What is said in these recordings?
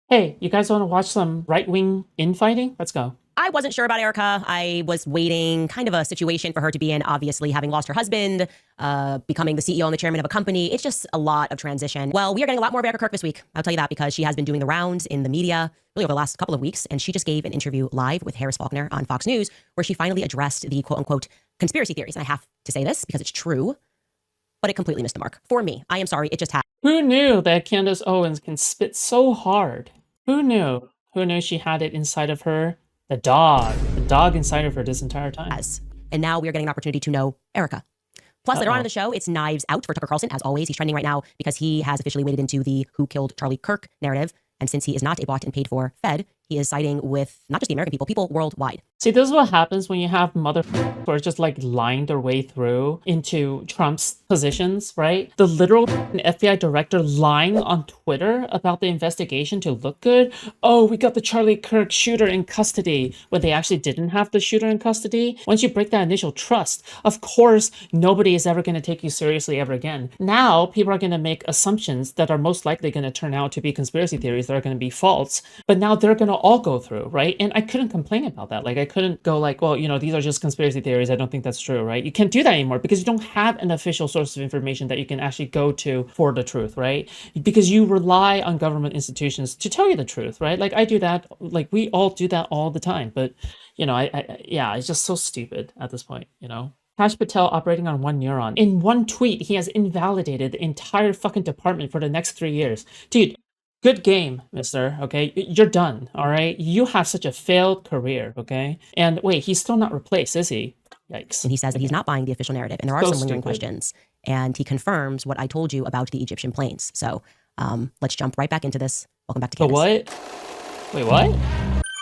Hey, you guys want to watch some right-wing infighting? Let's go. I wasn't sure about Erika. I was waiting kind of a situation for her to be in, obviously having lost her husband, becoming the CEO and the chairman of a company. It's just a lot of transition. Well, we are getting a lot more of Erika Kirk this week. I'll tell you that because she has been doing the rounds in the media really over the last couple of weeks. And she just gave an interview live with Harris Faulkner on Fox News where she finally addressed the quote unquote conspiracy theories. And I have to say this because it's true, but it completely missed the mark. For me, I am sorry, it just Who knew that Candace Owens can spit so hard? Who knew? Who knew she had it inside of her? The dog inside of her this entire time. has. And now we are getting an opportunity to know Erika. Plus, later on in the show, it's Knives Out for Tucker Carlson. As always, he's trending right now because he has officially waded into the who killed Charlie Kirk narrative. And since he is not a bought and paid for Fed, he is siding with not just the American people worldwide. See, this is what happens when you have motherfuckers who are just like lying their way through into Trump's positions, right? The literal FBI director lying on Twitter about the investigation to look good. Oh, we got the Charlie Kirk shooter in custody when they actually didn't have the shooter in custody. Once you break that initial trust, of course, nobody is ever going to take you seriously ever again. Now, people are going to make assumptions that are most likely going to turn out to be conspiracy theories that are going to be false. But now they're going to all go through, right? And I couldn't complain about that. Like, I couldn't go like, well, you know, these are just conspiracy theories. I don't think that's true, right? You can't do that anymore because you don't have an official source of information that you can actually go to for the truth, right? Because you rely on government institutions to tell you the truth, right? Like, I do that. Like, we all do that all the time. But, you know, yeah, it's just so stupid at this point, you know? Kash Patel operating on one neuron. In one tweet, he has invalidated the entire fucking department for the next 3 years. Dude, good game, mister, okay? You're done, all right? You have such a failed career, okay? And wait, he's still not replaced, is he? Yikes. And he says that he's not buying the official narrative. And there are some lingering questions. And he confirms what I told you about the Egyptian planes. So let's jump right back into this. Welcome back to Candace. What? Wait, what?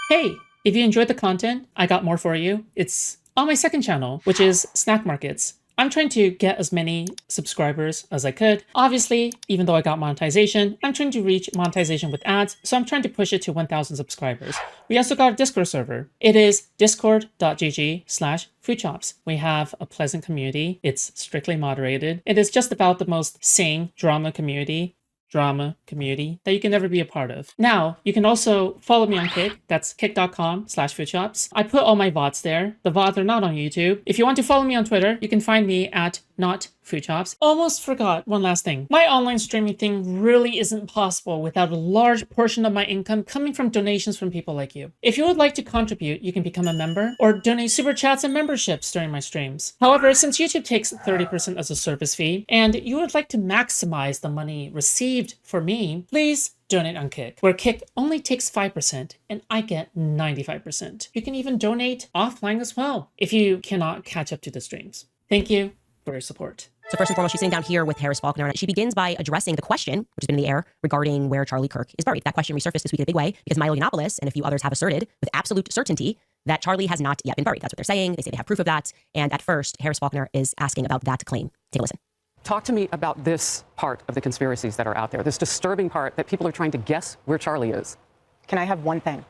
Hey, if you enjoyed the content, I got more for you. It's on my second channel, which is Snack Markets. I'm trying to get as many subscribers as I could. Obviously, even though I got monetization, I'm trying to reach monetization with ads, so I'm trying to push it to 1,000 subscribers. We also got a Discord server. It is discord.gg/Foodshops. We have a pleasant community. It's strictly moderated. It is just about the most sane drama community that you can ever be a part of. Now, you can also follow me on Kick. That's kick.com/Foodshops. I put all my VODs there. The VODs are not on YouTube. If you want to follow me on Twitter, you can find me at @NotFoodshops. Almost forgot one last thing. My online streaming thing really isn't possible without a large portion of my income coming from donations from people like you. If you would like to contribute, you can become a member or donate super chats and memberships during my streams. However, since YouTube takes 30% as a service fee, and you would like to maximize the money received for me, please donate on Kick, where Kick only takes 5% and I get 95%. You can even donate offline as well if you cannot catch up to the streams. Thank you for your support. So first and foremost, she's sitting down here with Harris Faulkner. She begins by addressing the question, which has been in the air, regarding where Charlie Kirk is buried. That question resurfaced this week in a big way because Milo Yiannopoulos and a few others have asserted with absolute certainty that Charlie has not yet been buried. That's what they're saying. They say they have proof of that. And at first, Harris Faulkner is asking about that claim. Take a listen. Talk to me about this part of the conspiracies that are out there, this disturbing part that people are trying to guess where Charlie is. Can I have one thing?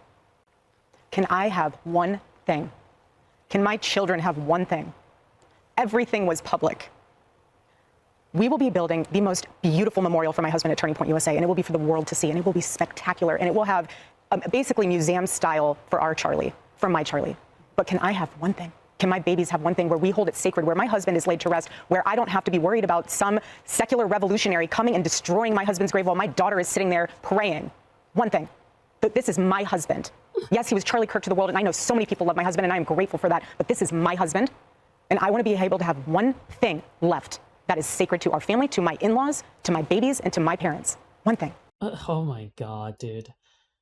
Can I have one thing? Can my children have one thing? Everything was public. We will be building the most beautiful memorial for my husband at Turning Point USA, and it will be for the world to see, and it will be spectacular, and it will have basically museum style for our Charlie, for my Charlie. But can I have one thing? Can my babies have one thing where we hold it sacred, where my husband is laid to rest, where I don't have to be worried about some secular revolutionary coming and destroying my husband's grave while my daughter is sitting there praying? One thing. This is my husband. Yes, he was Charlie Kirk to the world, and I know so many people love my husband, and I am grateful for that, but this is my husband, and I want to be able to have one thing left that is sacred to our family, to my in-laws, to my babies, and to my parents. One thing. Oh my god, dude.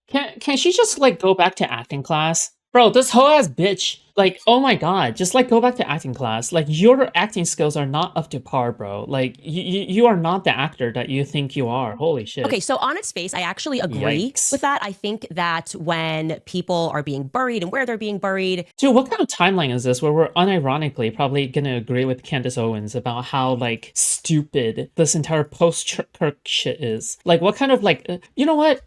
Can she just like go back to acting class? Bro, this whole ass bitch, like, oh my god, just like go back to acting class. Like, your acting skills are not up to par, bro. Like, you are not the actor that you think you are. Holy shit. Okay, so on its face, I actually agree with that. I think that when people are being buried and where they're being buried. Dude, what kind of timeline is this where we're unironically probably gonna agree with Candace Owens about how, like, stupid this entire post-Kirk shit is? Like, what kind of, like, you know what?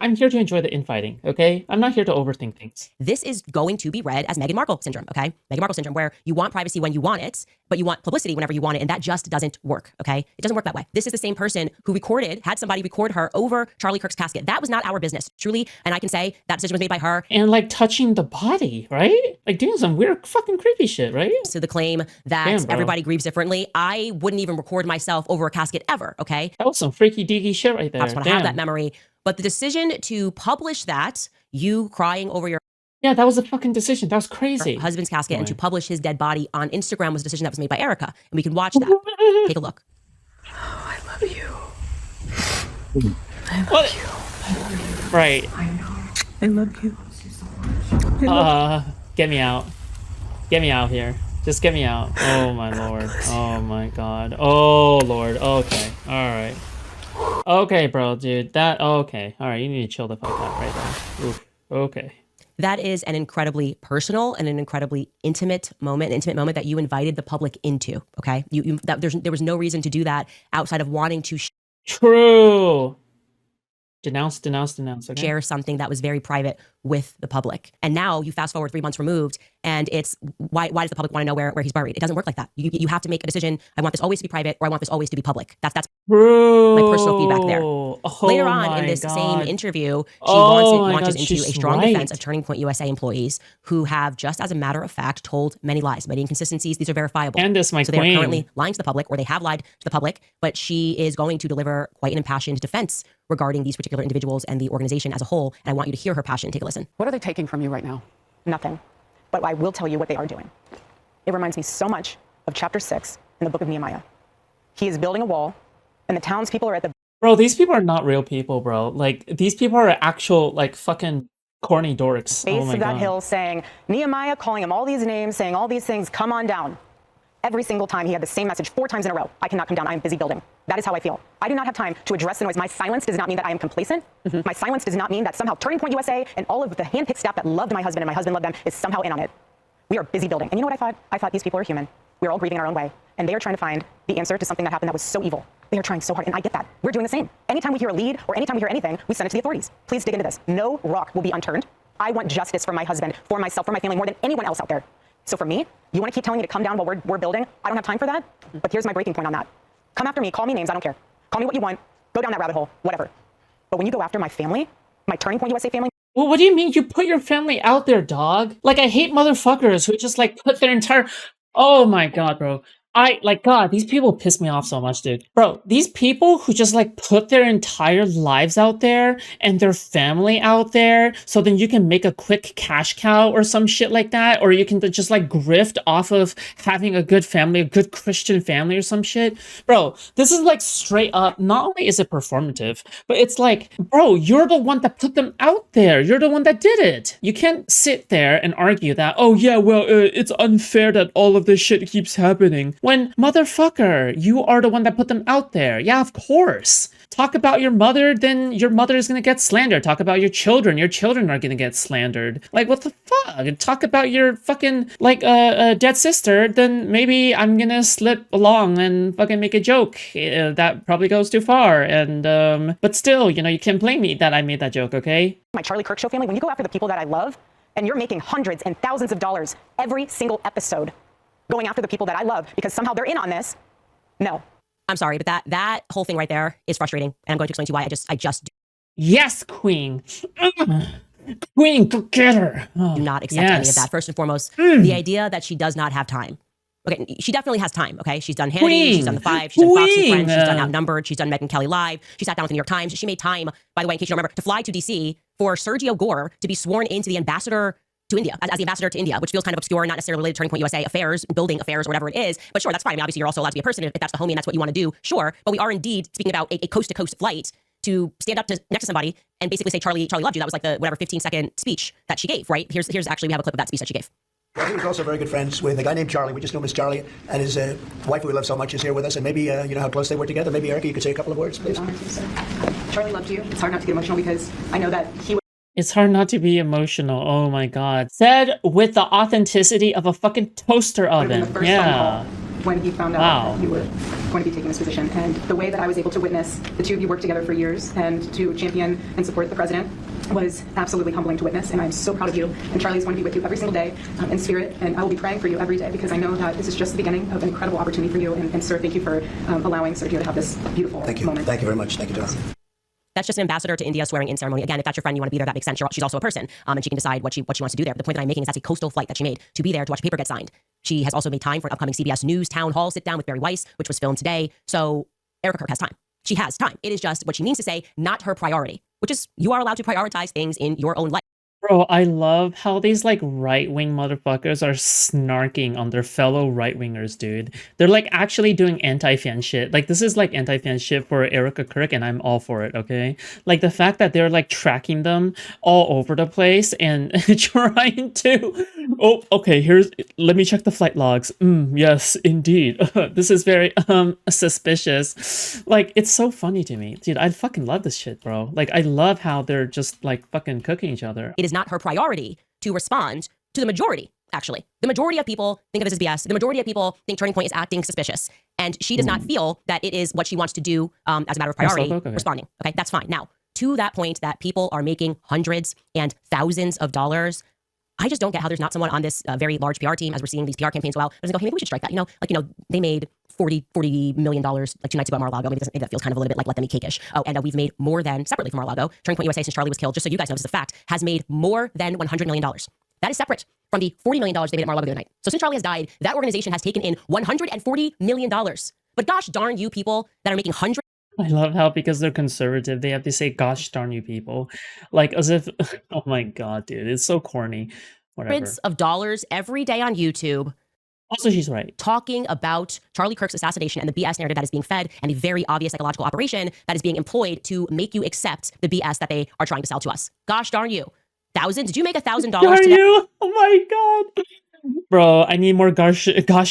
I'm here to enjoy the infighting, okay? I'm not here to overthink things. This is going to be read as Meghan Markle Markle syndrome, okay? Meghan Markle syndrome, where you want privacy when you want it, but you want publicity whenever you want it, and that just doesn't work, okay? It doesn't work that way. This is the same person who had somebody record her over Charlie Kirk's casket. That was not our business, truly, and I can say that decision was made by her. And like touching the body, right? Like doing some weird fucking creepy shit, right? To the claim that everybody grieves differently, I wouldn't even record myself over a casket ever, okay? That was some freaky deaky shit right there. I just want to have that memory. But the decision to publish that, you crying over your Yeah, that was a fucking decision. That was crazy. husband's casket and to publish his dead body on Instagram was a decision that was made by Erika. And we can watch that. Take a look. Oh, I love you. What? Right. I know. I love you. Get me out. Get me out here. Just get me out. Oh my lord. Oh my god. Oh lord. Okay. Alright. Okay, bro, dude. Okay. Alright, you need to chill the fuck out right now. Oof. Okay. That is an incredibly personal and an incredibly intimate moment that you invited the public into, okay? There was no reason to do that outside of wanting to True. Denounce, okay? share something that was very private with the public. And now you fast forward 3 months removed, and it's why does the public want to know where he's buried? It doesn't work like that. You have to make a decision. I want this always to be private, or I want this always to be public. That's True. my personal feedback there. Oh Later on in this same interview, she launches into a strong defense of Turning Point USA employees who have, just as a matter of fact, told many lies, many inconsistencies. These are verifiable. Candace, my so queen. they are currently lying to the public, or they have lied to the public, but she is going to deliver quite an impassioned defense regarding these particular individuals and the organization as a whole. And I want you to hear her passion. Take a listen. What are they taking from you right now? Nothing. But I will tell you what they are doing. It reminds me so much of chapter 6 in the book of Nehemiah. He is building a wall, and the townspeople are at the Bro, these people are not real people, bro. Like, these people are actual, like, fucking corny dorks. base Oh my of that God. hill saying, Nehemiah, calling him all these names, saying all these things, come on down. Every single time he had the same message 4 times in a row. I cannot come down. I am busy building. That is how I feel. I do not have time to address the noise. My silence does not mean that I am complacent. My silence does not mean that somehow Turning Point USA and all of the handpicked staff that loved my husband and my husband loved them is somehow in on it. We are busy building. And you know what I thought? I thought these people are human. We're all grieving our own way. And they are trying to find the answer to something that happened that was so evil. They are trying so hard. And I get that. We're doing the same. Anytime we hear a lead or anytime we hear anything, we send it to the authorities. Please dig into this. No rock will be unturned. I want justice for my husband, for myself, for my family, more than anyone else out there. So for me, you want to keep telling me to come down while we're building? I don't have time for that. But here's my breaking point on that. Come after me. Call me names. I don't care. Call me what you want. Go down that rabbit hole. Whatever. But when you go after my family, my Turning Point USA family, Well, what do you mean you put your family out there, dog? Like, I hate motherfuckers who just, like, put their entire... Oh my god, bro. God, these people piss me off so much, dude. Bro, these people who just, like, put their entire lives out there and their family out there so then you can make a quick cash cow or some shit like that, or you can just, like, grift off of having a good family, a good Christian family or some shit. Bro, this is, like, straight up, not only is it performative, but it's like, bro, you're the one that put them out there. You're the one that did it. You can't sit there and argue that, oh, yeah, well, it's unfair that all of this shit keeps happening. When, motherfucker, you are the one that put them out there. Yeah, of course. Talk about your mother, then your mother is gonna get slandered. Talk about your children are gonna get slandered. Like, what the fuck? Talk about your fucking, like, dead sister, then maybe I'm gonna slip along and fucking make a joke. That probably goes too far. And, but still, you know, you can't blame me that I made that joke, okay? my Charlie Kirk show family, when you go after the people that I love, and you're making hundreds and thousands of dollars every single episode going after the people that I love because somehow they're in on this, no. I'm sorry, but that whole thing right there is frustrating. And I'm going to explain to you why I just Yes, queen. Queen, go get her. Oh, do not accept any of that. First and foremost, the idea that she does not have time. Okay, she definitely has time, okay? She's done Hannity, she's done The Five, she's done Fox and Friends, she's done Outnumbered, she's done Megyn Kelly Live, she sat down with the New York Times. She made time, by the way, in case you don't remember, to fly to D.C. for Sergio Gore to be sworn into the ambassador to India, as the ambassador to India, which feels kind of obscure, not necessarily related to Turning Point USA affairs, building affairs, or whatever it is. But sure, that's fine. I mean, obviously, you're also allowed to be a person if that's the homie and that's what you want to do, sure. But we are indeed speaking about a coast-to-coast flight to stand up next to somebody and basically say, Charlie loved you. That was like the, 15-second speech that she gave, right? Here's actually, we have a clip of that speech that she gave. Well, he was also very good friends with a guy named Charlie. We just know him as Charlie. And his wife, who we love so much, is here with us. And maybe, you know how close they were together. Maybe, Erika, you could say a couple of words, please. Charlie loved you. It's hard not to get emotional because I know that he It's hard not to be emotional. Oh my god. Said with the authenticity of a fucking toaster oven. Yeah. when he found out that you were going to be taking this position. And the way that I was able to witness the two of you work together for years and to champion and support the president was absolutely humbling to witness, and I'm so proud of you. And Charlie is going to be with you every single day in spirit, and I will be praying for you every day because I know that this is just the beginning of an incredible opportunity for you. And sir, thank you for allowing Sergio to have this beautiful moment. Thank you very much. Thank you, John. That's just an ambassador to India swearing in ceremony. Again, if that's your friend, you want to be there, that makes sense. She's also a person, and she can decide what she wants to do there. But the point that I'm making is that's a coastal flight that she made to be there to watch a paper get signed. She has also made time for an upcoming CBS News town hall sit down with Barry Weiss, which was filmed today. So Erika Kirk has time. She has time. It is just what she means to say, not her priority, which is you are allowed to prioritize things in your own life. Bro, I love how these like right-wing motherfuckers are snarking on their fellow right-wingers, dude. They're like actually doing anti-fan shit. Like this is like anti-fan shit for Erika Kirk, and I'm all for it, okay? Like the fact that they're like tracking them all over the place and trying to, oh, okay, let me check the flight logs. Yes, indeed. This is very suspicious. Like it's so funny to me. Dude, I fucking love this shit, bro. Like I love how they're just like fucking cooking each other. It is not her priority to respond to the majority, actually. The majority of people think of this as BS. The majority of people think Turning Point is acting suspicious. And she does not feel that it is what she wants to do as a matter of priority, responding. Okay, that's fine. Now, to that point that people are making hundreds and thousands of dollars, I just don't get how there's not someone on this very large PR team, as we're seeing these PR campaigns go out, doesn't go, hey, maybe we should strike that. They made $40 million like 2 nights ago at Mar-a-Lago. Maybe that feels kind of a little bit like let them eat cake-ish. Oh, and we've made more than, separately from Mar-a-Lago, Turning Point USA, since Charlie was killed, just so you guys know this is a fact, has made more than $100 million. That is separate from the $40 million they made at Mar-a-Lago the other night. So since Charlie has died, that organization has taken in $140 million. But gosh darn you people that are making hundreds. I love how because they're conservative, they have to say, gosh darn you people. Like as if, oh my god, dude, it's so corny. Whatever. Of dollars every day on YouTube. Also, she's right. Talking about Charlie Kirk's assassination and the BS narrative that is being fed and the very obvious psychological operation that is being employed to make you accept the BS that they are trying to sell to us. Gosh darn you. Thousands? Did you make $1,000 Darn you? Oh my god. Bro, I need more gosh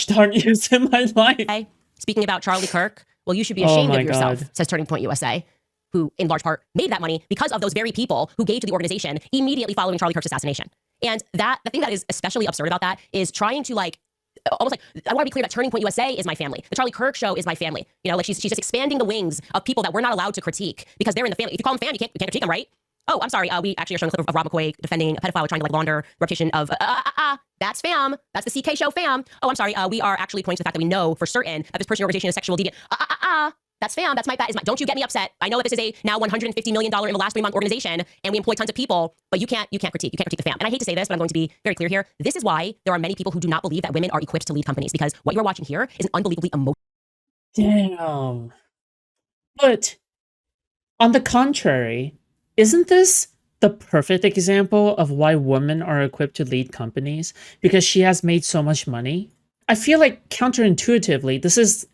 darn yous in my life. Okay. Speaking about Charlie Kirk, well, you should be ashamed of yourself, God. says Turning Point USA, who in large part made that money because of those very people who gave to the organization immediately following Charlie Kirk's assassination. And the thing that is especially absurd about that is trying to almost like, I want to be clear that Turning Point USA is my family. The Charlie Kirk show is my family. She's just expanding the wings of people that we're not allowed to critique because they're in the family. If you call them fam, you can't critique them, right? Oh, I'm sorry. We actually are showing a clip of Rob McQuay defending a pedophile trying to launder reputation of, that's fam. That's the CK show fam. Oh, I'm sorry. We are actually pointing to the fact that we know for certain that this person or organization is sexual deviant. That's fam. That's my, don't you get me upset. I know that this is a now $150 million in the last 3 month organization and we employ tons of people, but you can't critique. You can't critique the fam. And I hate to say this, but I'm going to be very clear here. This is why there are many people who do not believe that women are equipped to lead companies, because what you're watching here is an unbelievably emotional. Damn. But on the contrary, isn't this the perfect example of why women are equipped to lead companies? Because she has made so much money? I feel like counterintuitively, this is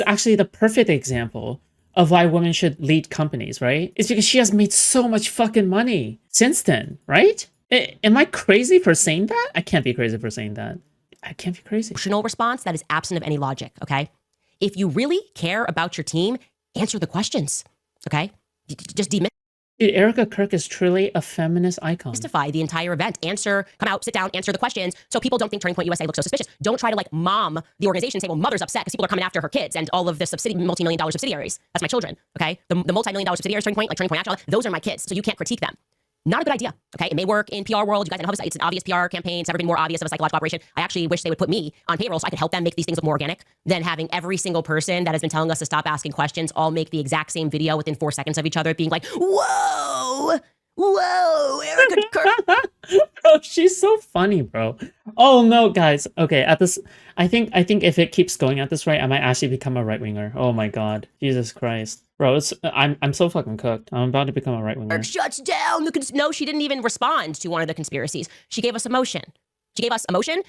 actually the perfect example of why women should lead companies, right? It's because she has made so much fucking money since then, right? Am I crazy for saying that? I can't be crazy for saying that. I can't be crazy. Emotional response that is absent of any logic, okay? If you really care about your team, answer the questions, okay? Just demystify. Dude, Erika Kirk is truly a feminist icon. The entire event. Come out, sit down, answer the questions so people don't think Turning Point USA looks so suspicious. Don't try to mom the organization and say, well, mother's upset because people are coming after her kids and all of the multi-million dollar subsidiaries. That's my children, okay? The multi-million dollar subsidiaries, Turning Point, like Turning Point Actual, those are my kids, so you can't critique them. Not a good idea, okay? It may work in PR world. You guys know it's an obvious PR campaign. It's never been more obvious of a psychological operation. I actually wish they would put me on payroll so I could help them make these things look more organic than having every single person that has been telling us to stop asking questions all make the exact same video within 4 seconds of each other being like, whoa, Erika Kirk. Bro, she's so funny, bro. Oh no, guys. Okay, I think if it keeps going at this rate, I might actually become a right-winger. Oh my god. Jesus Christ. Bro, I'm so fucking cooked. I'm about to become a right-winger. Shuts down No, she didn't even respond to one of the conspiracies. She gave us emotion.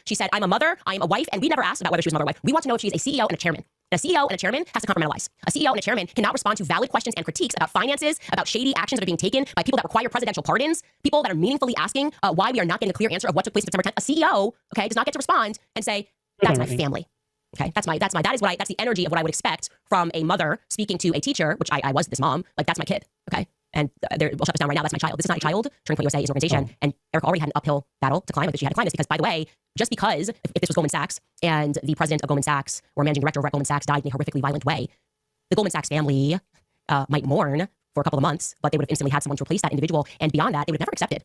She said, I'm a mother, I am a wife, and we never asked about whether she was a mother or wife. We want to know if she's a CEO and a chairman. A CEO and a chairman has to compartmentalize. A CEO and a chairman cannot respond to valid questions and critiques about finances, about shady actions that are being taken by people that require presidential pardons, people that are meaningfully asking why we are not getting a clear answer of what took place September 10th. A CEO, okay, does not get to respond and say, that's my family. Okay, that's the energy of what I would expect from a mother speaking to a teacher, which I was this mom, like that's my kid, okay? And we'll shut this down right now. That's my child. This is not a child. Turning Point USA is an organization. And Erika already had an uphill battle to climb, but she had to climb this because, by the way, just because if this was Goldman Sachs and the president of Goldman Sachs or managing director of Goldman Sachs died in a horrifically violent way, the Goldman Sachs family might mourn for a couple of months, but they would have instantly had someone to replace that individual. And beyond that, they would have never accepted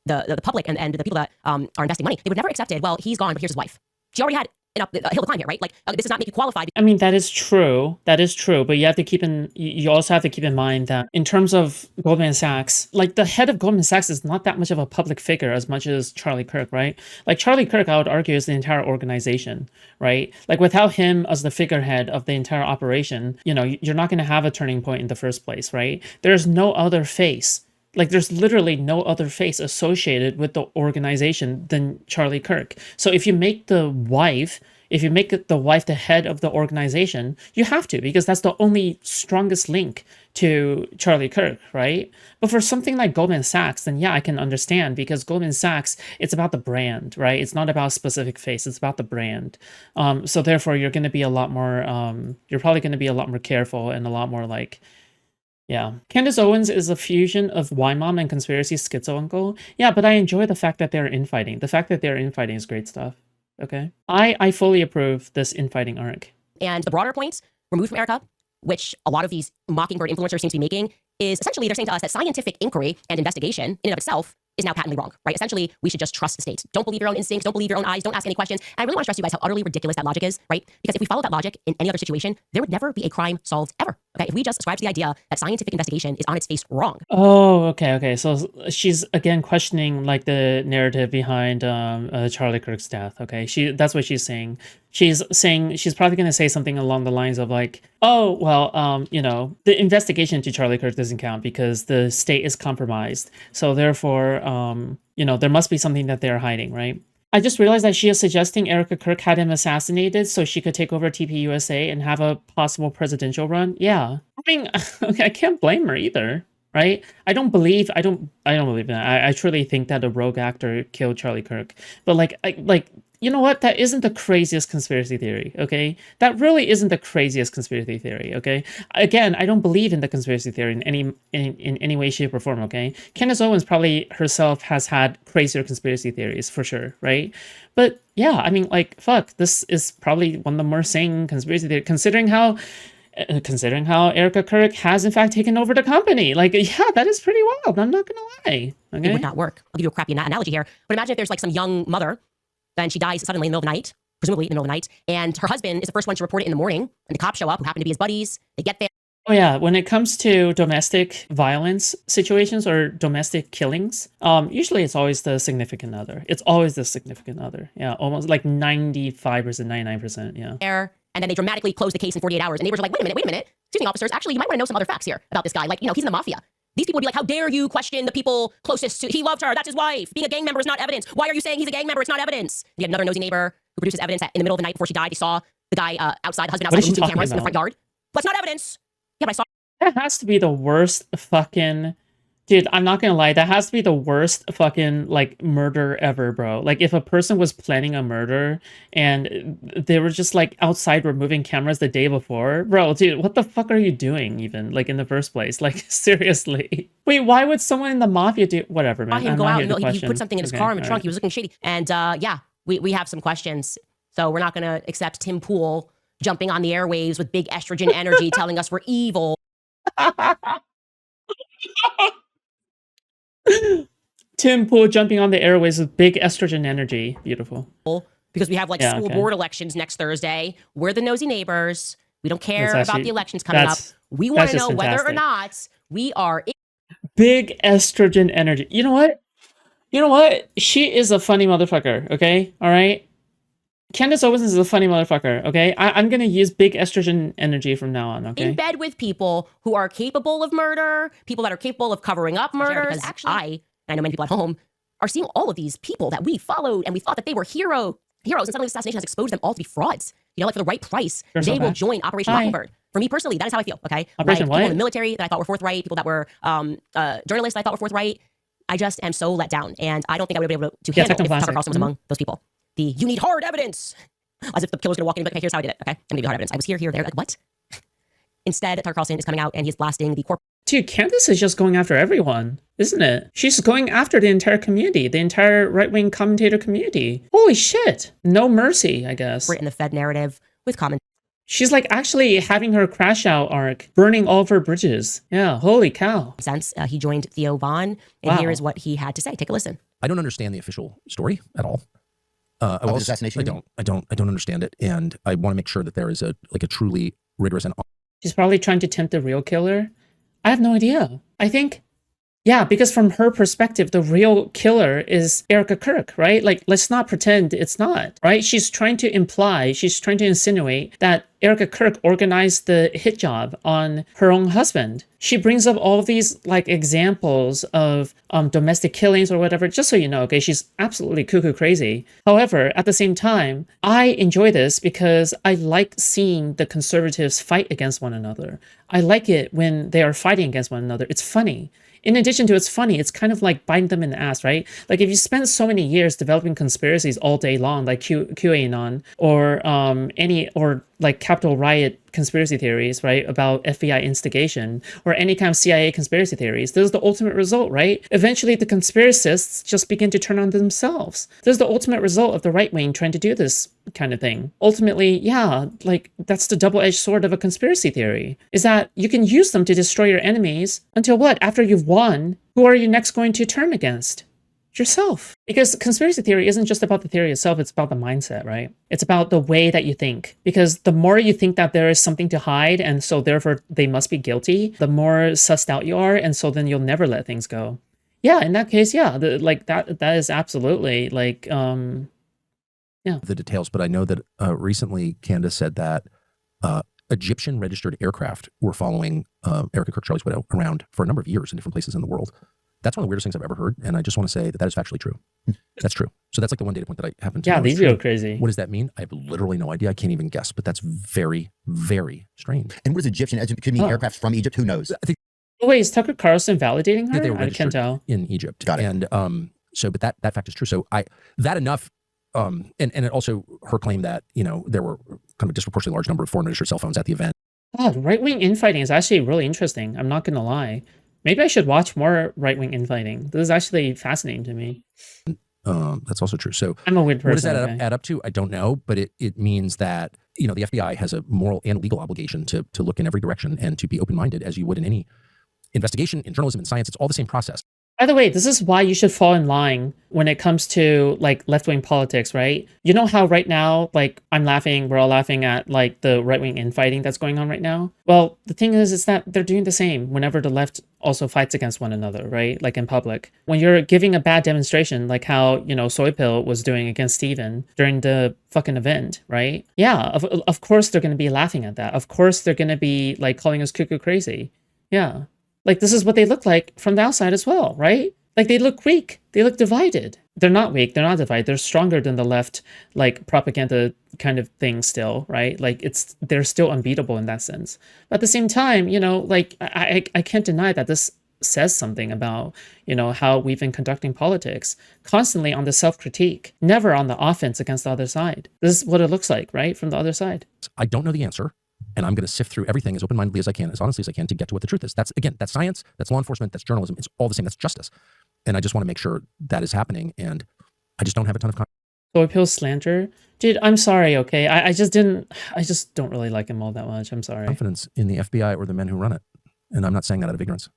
the public and the people that are investing money. They would never accepted, well, he's gone, but here's his wife. She already had a hill to climb here, right? Like, this does not make you qualified. I mean, that is true. That is true. But you have to you also have to keep in mind that in terms of Goldman Sachs, like the head of Goldman Sachs is not that much of a public figure as much as Charlie Kirk, right? Like Charlie Kirk, I would argue, is the entire organization, right? Like without him as the figurehead of the entire operation, you're not going to have a turning point in the first place, right? There's no other face. Like there's literally no other face associated with the organization than Charlie Kirk. So if you make the wife the head of the organization, you have to, because that's the only strongest link to Charlie Kirk, right? But for something like Goldman Sachs, then yeah, I can understand, because Goldman Sachs, it's about the brand, right? It's not about a specific face, it's about the brand. So therefore you're going to be a lot more, you're probably going to be a lot more careful and a lot more like, yeah. Candace Owens is a fusion of Y-Mom and Conspiracy Schizo Uncle. Yeah, but I enjoy the fact that they're infighting. The fact that they're infighting is great stuff. Okay. I fully approve this infighting arc. And the broader point, removed from Erika, which a lot of these Mockingbird influencers seem to be making, is essentially they're saying to us that scientific inquiry and investigation in and of itself is now patently wrong, right? Essentially, we should just trust the state. Don't believe your own instincts. Don't believe your own eyes. Don't ask any questions. And I really want to stress to you guys how utterly ridiculous that logic is, right? Because if we follow that logic in any other situation, there would never be a crime solved ever, okay? If we just ascribe to the idea that scientific investigation is on its face wrong. Oh, okay. So she's again questioning like the narrative behind Charlie Kirk's death. Okay, that's what she's saying. She's probably going to say something along the lines of like, oh, well, the investigation into Charlie Kirk doesn't count because the state is compromised. So therefore, there must be something that they're hiding, right? I just realized that she is suggesting Erika Kirk had him assassinated so she could take over TPUSA and have a possible presidential run. Yeah. I mean, I can't blame her either. Right? I don't believe in that. I truly think that a rogue actor killed Charlie Kirk. But you know what? That isn't the craziest conspiracy theory, okay? That really isn't the craziest conspiracy theory, okay? Again, I don't believe in the conspiracy theory in any way, shape, or form, okay? Candace Owens probably herself has had crazier conspiracy theories, for sure, right? But yeah, I mean, like, fuck, this is probably one of the more sane conspiracy theories, considering how Erika Kirk has in fact taken over the company. Like, yeah, that is pretty wild. I'm not gonna lie. Okay? It would not work. I'll give you a crappy analogy here. But imagine if there's like some young mother, then she dies suddenly in the middle of the night, presumably in the middle of the night, and her husband is the first one to report it in the morning, and the cops show up, who happen to be his buddies. They get there. Oh yeah, when it comes to domestic violence situations or domestic killings, usually it's always the significant other. It's always the significant other. Yeah, almost like 95%, 99%, yeah. There. And then they dramatically close the case in 48 hours. And neighbors are like, wait a minute. Excuse me, officers. Actually, you might want to know some other facts here about this guy. Like, he's in the mafia. These people would be like, how dare you question the people closest to, he loved her, that's his wife. Being a gang member is not evidence. Why are you saying he's a gang member? It's not evidence. You had another nosy neighbor who produces evidence that in the middle of the night before she died, they saw the guy outside, the husband outside, moving cameras in the front yard. Well, that's not evidence. Yeah, but I saw. That has to be the worst fucking... Dude, I'm not gonna lie, that has to be the worst fucking, like, murder ever, bro. Like, if a person was planning a murder and they were just, like, outside removing cameras the day before, bro, dude, what the fuck are you doing, even, like, in the first place? Like, seriously. Wait, why would someone in the mafia do... Whatever, man. Saw him go out, he put something in his car in the trunk, he was looking shady. And, yeah, we have some questions. So we're not gonna accept Tim Pool jumping on the airwaves with big estrogen energy telling us we're evil. Tim Pool jumping on the airways with big estrogen energy. Beautiful. Because we have school board elections next Thursday. We're the nosy neighbors. We don't care about the elections coming up. We want to know whether or not we are... Big estrogen energy. You know what? She is a funny motherfucker, okay? All right? Candace Owens is a funny motherfucker, okay? I'm going to use big estrogen energy from now on, okay? In bed with people who are capable of murder, people that are capable of covering up murders. Because actually, I know many people at home are seeing all of these people that we followed and we thought that they were heroes, and suddenly this assassination has exposed them all to be frauds. For the right price, they will join Operation Mockingbird. For me personally, that is how I feel, okay? Operation people in the military that I thought were forthright, people that were journalists that I thought were forthright. I just am so let down, and I don't think I would be able to handle if Tucker Carlson was among those people. You need hard evidence. As if the killer's gonna walk in and be like, okay, here's how I did it. Okay, I'm gonna give you hard evidence. I was here, there. Like, what? Instead, Tucker Carlson is coming out and he's blasting the corporate. Dude, Candace is just going after everyone, isn't it? She's going after the entire community, the entire right-wing commentator community. Holy shit. No mercy, I guess. In the Fed narrative with comment. She's like actually having her crash out arc, burning all of her bridges. Yeah, holy cow. He joined Theo Vaughn, and Wow. here is what he had to say. Take a listen. I don't understand the official story at all. Of the assassination? I don't understand it, and I want to make sure that there is a truly rigorous and She's probably trying to tempt the real killer. I have no idea. I think, yeah, because from her perspective, the real killer is Erika Kirk, right? Like, let's not pretend it's not, right? She's trying to insinuate that Erika Kirk organized the hit job on her own husband. She brings up all these like examples of domestic killings or whatever, just so you know, okay, she's absolutely cuckoo crazy. However, at the same time, I enjoy this because I like seeing the conservatives fight against one another. I like it when they are fighting against one another. It's funny. In addition to it's funny, it's kind of like biting them in the ass, right? Like if you spend so many years developing conspiracies all day long, like QAnon or like Capitol Riot conspiracy theories, right, about FBI instigation or any kind of CIA conspiracy theories, this is the ultimate result, right? Eventually, the conspiracists just begin to turn on themselves. This is the ultimate result of the right wing trying to do this kind of thing. Ultimately, yeah, like that's the double-edged sword of a conspiracy theory, is that you can use them to destroy your enemies until what? After you've won, who are you next going to turn against? Yourself. Because conspiracy theory isn't just about the theory itself, it's about the mindset, right? It's about the way that you think. Because the more you think that there is something to hide, and so therefore they must be guilty, the more sussed out you are, and so then you'll never let things go. Yeah, in that case, yeah, that is absolutely like, yeah. the details, but I know that recently Candace said that Egyptian registered aircraft were following Erika Kirk, Charlie's widow, around for a number of years in different places in the world. That's one of the weirdest things I've ever heard, and I just want to say that that is factually true. That's true. So that's like the one data point that I happen to know. Yeah, these are crazy. What does that mean? I have literally no idea. I can't even guess, but that's very, very strange. And what is Egyptian? It could mean aircraft from Egypt. Who knows? I think Oh, wait, is Tucker Carlson validating her? they were I can't tell. in Egypt. Got it. And so, but that fact is true. So that enough. And it also her claim that, there were kind of a disproportionately large number of foreign registered cell phones at the event. God, right-wing infighting is actually really interesting. I'm not going to lie. Maybe I should watch more right-wing infighting. This is actually fascinating to me. That's also true. So I'm a weird person. What does that okay. add up to? I don't know, but it means that, the FBI has a moral and legal obligation to look in every direction and to be open-minded as you would in any investigation, in journalism, in science. It's all the same process. By the way, this is why you should fall in line when it comes to like left-wing politics, right? You know how right now, like we're all laughing at like the right-wing infighting that's going on right now? Well, the thing is that they're doing the same whenever the left also fights against one another, right? Like in public. When you're giving a bad demonstration, like how, Soy Pill was doing against Steven during the fucking event, right? Yeah, of course they're going to be laughing at that. Of course they're going to be like calling us cuckoo crazy. Yeah. Like, this is what they look like from the outside as well, right? Like, they look weak. They look divided. They're not weak. They're not divided. They're stronger than the left, like, propaganda kind of thing still, right? Like, they're still unbeatable in that sense. But at the same time, like, I can't deny that this says something about, how we've been conducting politics. Constantly on the self-critique. Never on the offense against the other side. This is what it looks like, right? From the other side. I don't know the answer. And I'm going to sift through everything as open-mindedly as I can, as honestly as I can, to get to what the truth is. That's science, that's law enforcement, that's journalism. It's all the same. That's justice. And I just want to make sure that is happening. And I just don't have a ton of Soy Pill slander? Dude, I'm sorry, okay? I just don't really like him all that much. I'm sorry. confidence in the FBI or the men who run it. And I'm not saying that out of ignorance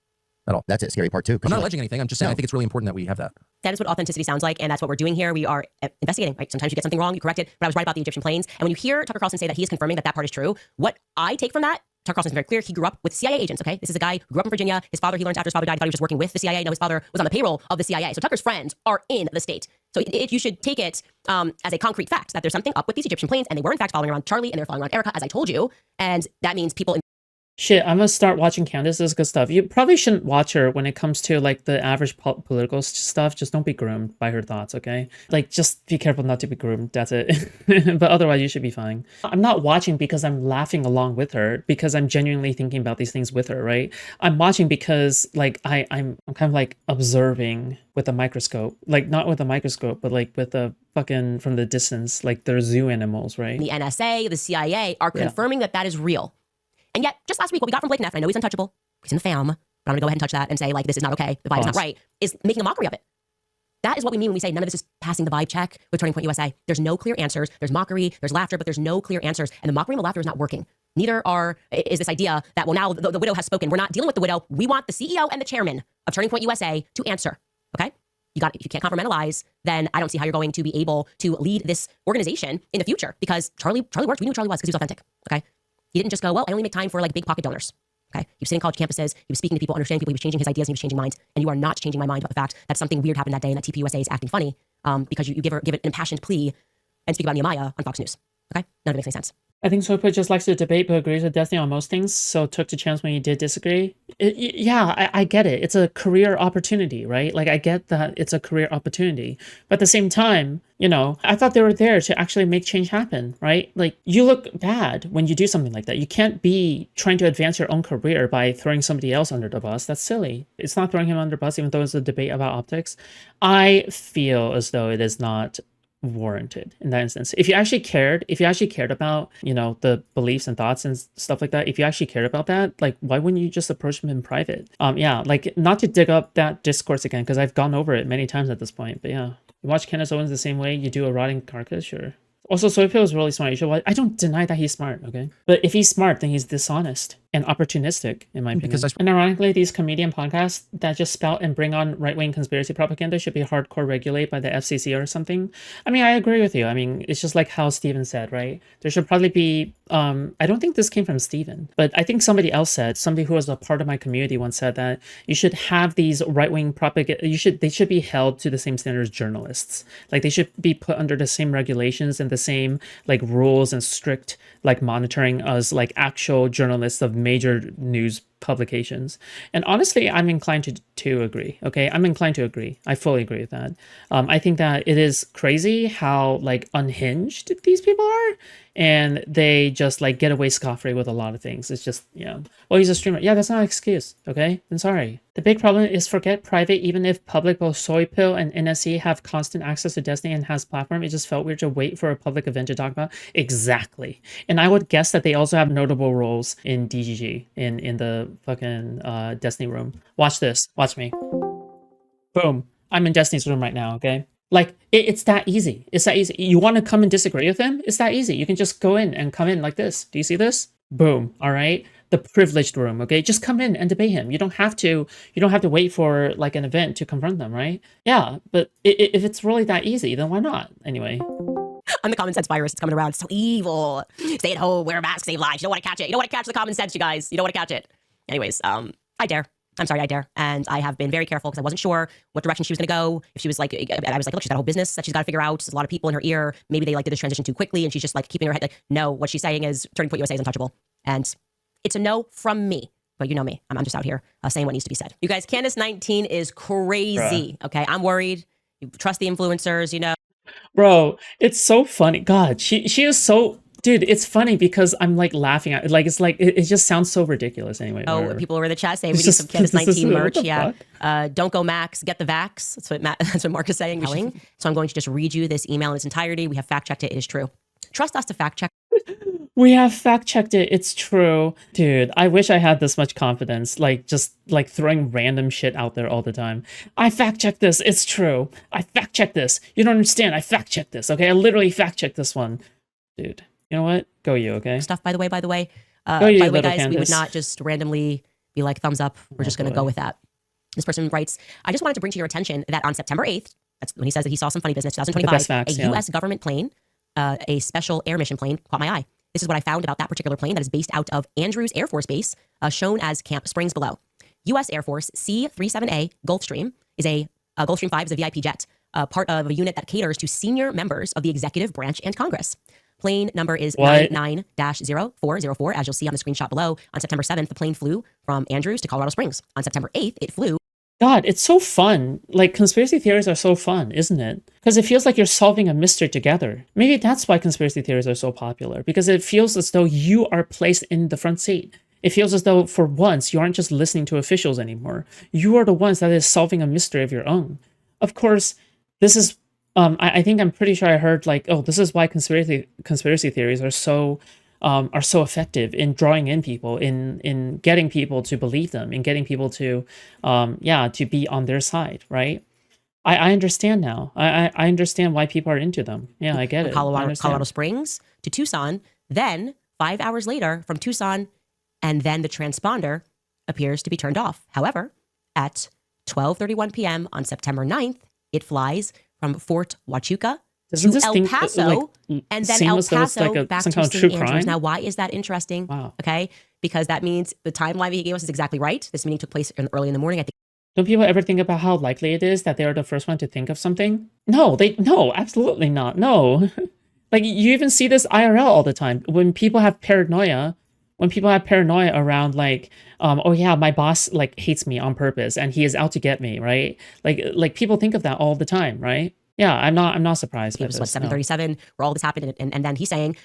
at all. That's a scary part too. I'm not alleging anything. I'm just saying I think it's really important that we have that. That is what authenticity sounds like, and that's what we're doing here. We are investigating, right? Sometimes you get something wrong, you correct it, but I was right about the Egyptian planes. And when you hear Tucker Carlson say that he is confirming that part is true, what I take from that, Tucker Carlson's very clear, he grew up with CIA agents, okay? This is a guy who grew up in Virginia. His father, he learns after his father died, he thought he was just working with the CIA. No, his father was on the payroll of the CIA. So Tucker's friends are in the state. So you should take it as a concrete fact that there's something up with these Egyptian planes, and they were in fact following around Charlie, and they're following around Erika, as I told you. And that means people in Shit, I'm gonna start watching Candace. This is good stuff. You probably shouldn't watch her when it comes to like the average political stuff. Just don't be groomed by her thoughts, okay? Like, just be careful not to be groomed. That's it. But otherwise, you should be fine. I'm not watching because I'm laughing along with her, because I'm genuinely thinking about these things with her, right? I'm watching because like I'm kind of like observing with a microscope, like not with a microscope, but like with a fucking from the distance, like they're zoo animals, right? the NSA, the CIA are confirming that is real. And yet, just last week, what we got from Blake Neff, and I know he's untouchable, he's in the fam, but I'm gonna go ahead and touch that and say, like, this is not okay, the vibe is not right, is making a mockery of it. That is what we mean when we say none of this is passing the vibe check with Turning Point USA. There's no clear answers. There's mockery, there's laughter, but there's no clear answers. And the mockery and the laughter is not working. Neither is this idea that, well, now the widow has spoken. We're not dealing with the widow. We want the CEO and the chairman of Turning Point USA to answer. Okay? If you can't compartmentalize, then I don't see how you're going to be able to lead this organization in the future, because Charlie worked. We knew who Charlie was because he was authentic. Okay? He didn't just go, well, I only make time for like big pocket donors. Okay? He was sitting in college campuses. He was speaking to people, understanding people. He was changing his ideas and he was changing minds. And you are not changing my mind about the fact that something weird happened that day and that TPUSA is acting funny because you give it an impassioned plea and speak about Nehemiah on Fox News. Okay? None of it makes any sense. I think Sopa just likes to debate but agrees with Destiny on most things, so took the chance when he did disagree. I get it. It's a career opportunity, right? Like, I get that it's a career opportunity. But at the same time, you know, I thought they were there to actually make change happen, right? Like, you look bad when you do something like that. You can't be trying to advance your own career by throwing somebody else under the bus. That's silly. It's not throwing him under the bus, even though it's a debate about optics. I feel as though it is not warranted in that instance. If you actually cared about, you know, the beliefs and thoughts and stuff like that, if you actually cared about that, like, why wouldn't you just approach them in private? Like, not to dig up that discourse again, because I've gone over it many times at this point, but yeah. You watch Candace Owens the same way you do a rotting carcass, sure. Also, Soypil is really smart. You should watch. I don't deny that he's smart, okay? But if he's smart, then he's dishonest and opportunistic, in my opinion. And ironically, these comedian podcasts that just spout and bring on right-wing conspiracy propaganda should be hardcore regulated by the FCC or something. I mean, I agree with you. I mean, it's just like how Steven said, right? There should probably be, I don't think this came from Steven, but I think somebody else said, somebody who was a part of my community once said that you should have these right-wing propaganda, they should be held to the same standard as journalists. Like, they should be put under the same regulations and the same, like, rules and strict, like, monitoring as, like, actual journalists of major news publications. And honestly, I'm inclined to agree. Okay, I'm inclined to agree. I fully agree with that. I think that it is crazy how, like, unhinged these people are, and they just, like, get away scot-free with a lot of things. It's just, yeah. Well, he's a streamer. Yeah, that's not an excuse. Okay, I'm sorry. The big problem is forget private. Even if public, both Soypil and NSC have constant access to Destiny and has platform, it just felt weird to wait for a public event to talk about. Exactly. And I would guess that they also have notable roles in DGG, in the fucking Destiny room. Watch this. Watch me. Boom. I'm in Destiny's room right now, okay? Like, it's that easy. It's that easy. You want to come and disagree with him? It's that easy. You can just go in and come in like this. Do you see this? Boom. All right. The privileged room, okay? Just come in and debate him. You don't have to wait for, like, an event to confront them, right? Yeah, but if it's really that easy, then why not? Anyway. I'm the common sense virus. It's coming around. It's so evil. Stay at home, wear a mask, save lives. You don't want to catch it. You don't want to catch the common sense, you guys. You don't want to catch it. Anyways, I dare. I'm sorry, I dare. And I have been very careful because I wasn't sure what direction she was going to go. If she was like, I was like, look, she's got a whole business that she's got to figure out. There's a lot of people in her ear. Maybe they, like, did this transition too quickly and she's just, like, keeping her head. Like, no, what she's saying is Turning Point USA is untouchable. And it's a no from me. But you know me. I'm just out here saying what needs to be said. You guys, Candace 19 is crazy. Bruh. Okay, I'm worried. You trust the influencers, you know. Bro, it's so funny. God, she is so... Dude, it's funny because I'm, like, laughing at it. Like, it's like, it just sounds so ridiculous anyway. Oh, whatever. people over in the chat saying we need some Candace 19 merch. Yeah. Don't go Max, get the Vax. That's what Mark is saying. So I'm going to just read you this email in its entirety. We have fact checked it. It is true. Trust us to fact check. We have fact checked it. It's true. Dude, I wish I had this much confidence. Like, just, like, throwing random shit out there all the time. I fact checked this. It's true. I fact checked this. You don't understand. I fact checked this. Okay, I literally fact checked this one. Dude, you know what? Go you, okay? Stuff, by the way. Go you, by the way, guys, Candace. we would not just randomly be like, thumbs up. We're just going to go with that. This person writes, I just wanted to bring to your attention that on September 8th, that's when he says that he saw some funny business, 2025, facts, a U.S. government plane, a special air mission plane, caught my eye. This is what I found about that particular plane that is based out of Andrews Air Force Base, shown as Camp Springs below. U.S. Air Force C-37A Gulfstream Gulfstream 5 is a VIP jet, part of a unit that caters to senior members of the executive branch and Congress. Plane number is 99-0404, as you'll see on the screenshot below. On September 7th, the plane flew from Andrews to Colorado Springs. On September 8th, it flew. God, it's so fun. Like, conspiracy theories are so fun, isn't it? Because it feels like you're solving a mystery together. Maybe that's why conspiracy theories are so popular, because it feels as though you are placed in the front seat. It feels as though, for once, you aren't just listening to officials anymore. You are the ones that is solving a mystery of your own. Of course, this is... I think I'm pretty sure I heard, like, oh, this is why conspiracy theories are so effective in drawing in people, in getting people to believe them, in getting people to to be on their side, right? I understand now. I understand why people are into them. Yeah, I get from it. I Colorado understand. Springs to Tucson. Then 5 hours later from Tucson, and then the transponder appears to be turned off. However, at 12:31 p.m. on September 9th, it flies from Fort Huachuca Doesn't to this El thing, Paso, and then seem El as though it's Paso like back some to kind of St. true Andrews. crime? Now, why is that interesting? Wow. Okay, because that means the timeline that he gave us is exactly right. This meeting took place early in the morning. I think. Don't people ever think about how likely it is that they are the first one to think of something? No, absolutely not. No. Like, you even see this IRL all the time. When people have paranoia around, like, oh yeah, my boss, like, hates me on purpose and he is out to get me, right? Like people think of that all the time, right? Yeah, I'm not surprised by It was this. what, 7:37 where all this happened, and then he said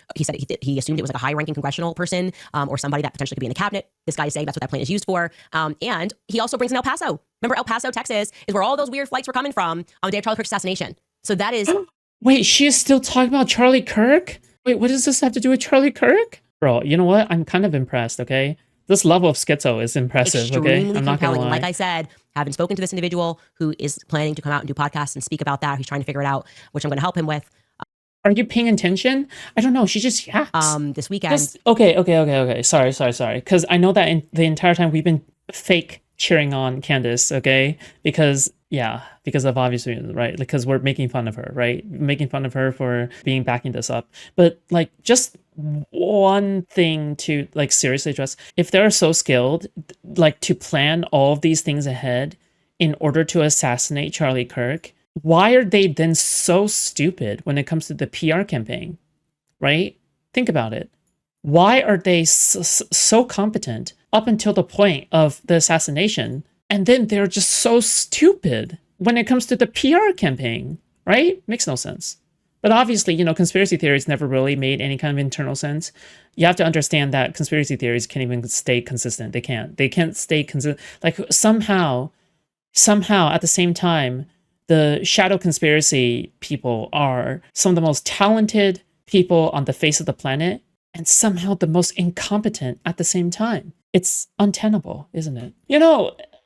he assumed it was like a high-ranking congressional person or somebody that potentially could be in the cabinet. This guy is saying that's what that plane is used for, and he also brings in El Paso. Remember, El Paso, Texas, is where all those weird flights were coming from on the day of Charlie Kirk's assassination. So that is. Wait, she is still talking about Charlie Kirk? Wait, what does this have to do with Charlie Kirk? Bro, you know what? I'm kind of impressed, okay? This level of schizo is impressive, Extremely okay? I'm not gonna compelling. lie. Like I said, having spoken to this individual who is planning to come out and do podcasts and speak about that, he's trying to figure it out, which I'm going to help him with. Are you paying attention? I don't know. She just yaps. This weekend. Okay. Sorry. Because I know that the entire time we've been fake cheering on Candace, okay? Because of obvious reasons, right? Because we're making fun of her, right? Making fun of her for backing this up. But, like, just one thing to, like, seriously address. If they're so skilled, like, to plan all of these things ahead in order to assassinate Charlie Kirk, why are they then so stupid when it comes to the PR campaign, right? Think about it. Why are they so competent up until the point of the assassination, and then they're just so stupid when it comes to the PR campaign, right? Makes no sense. But obviously, conspiracy theories never really made any kind of internal sense. You have to understand that conspiracy theories can't even stay consistent. They can't stay consistent. Like, somehow, at the same time, the shadow conspiracy people are some of the most talented people on the face of the planet, and somehow the most incompetent at the same time. It's untenable, isn't it?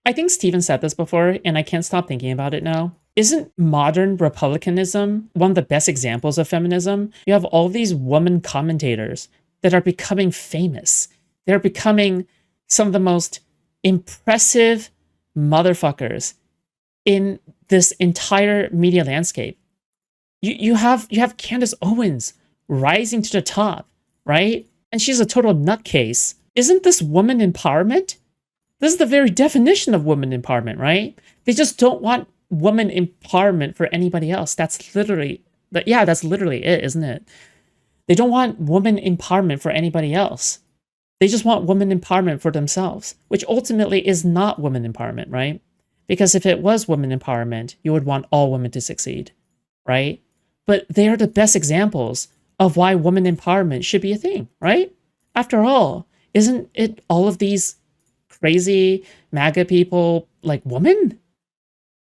I think Steven said this before, and I can't stop thinking about it now. Isn't modern republicanism one of the best examples of feminism? You have all these woman commentators that are becoming famous. They're becoming some of the most impressive motherfuckers in this entire media landscape. You have Candace Owens rising to the top, right? And she's a total nutcase. Isn't this woman empowerment? This is the very definition of woman empowerment, right? They just don't want woman empowerment for anybody else. That's literally it, isn't it? They don't want woman empowerment for anybody else. They just want woman empowerment for themselves, which ultimately is not woman empowerment, right? Because if it was women empowerment, you would want all women to succeed, right? But they are the best examples of why women empowerment should be a thing, right? After all, isn't it all of these crazy MAGA people like women?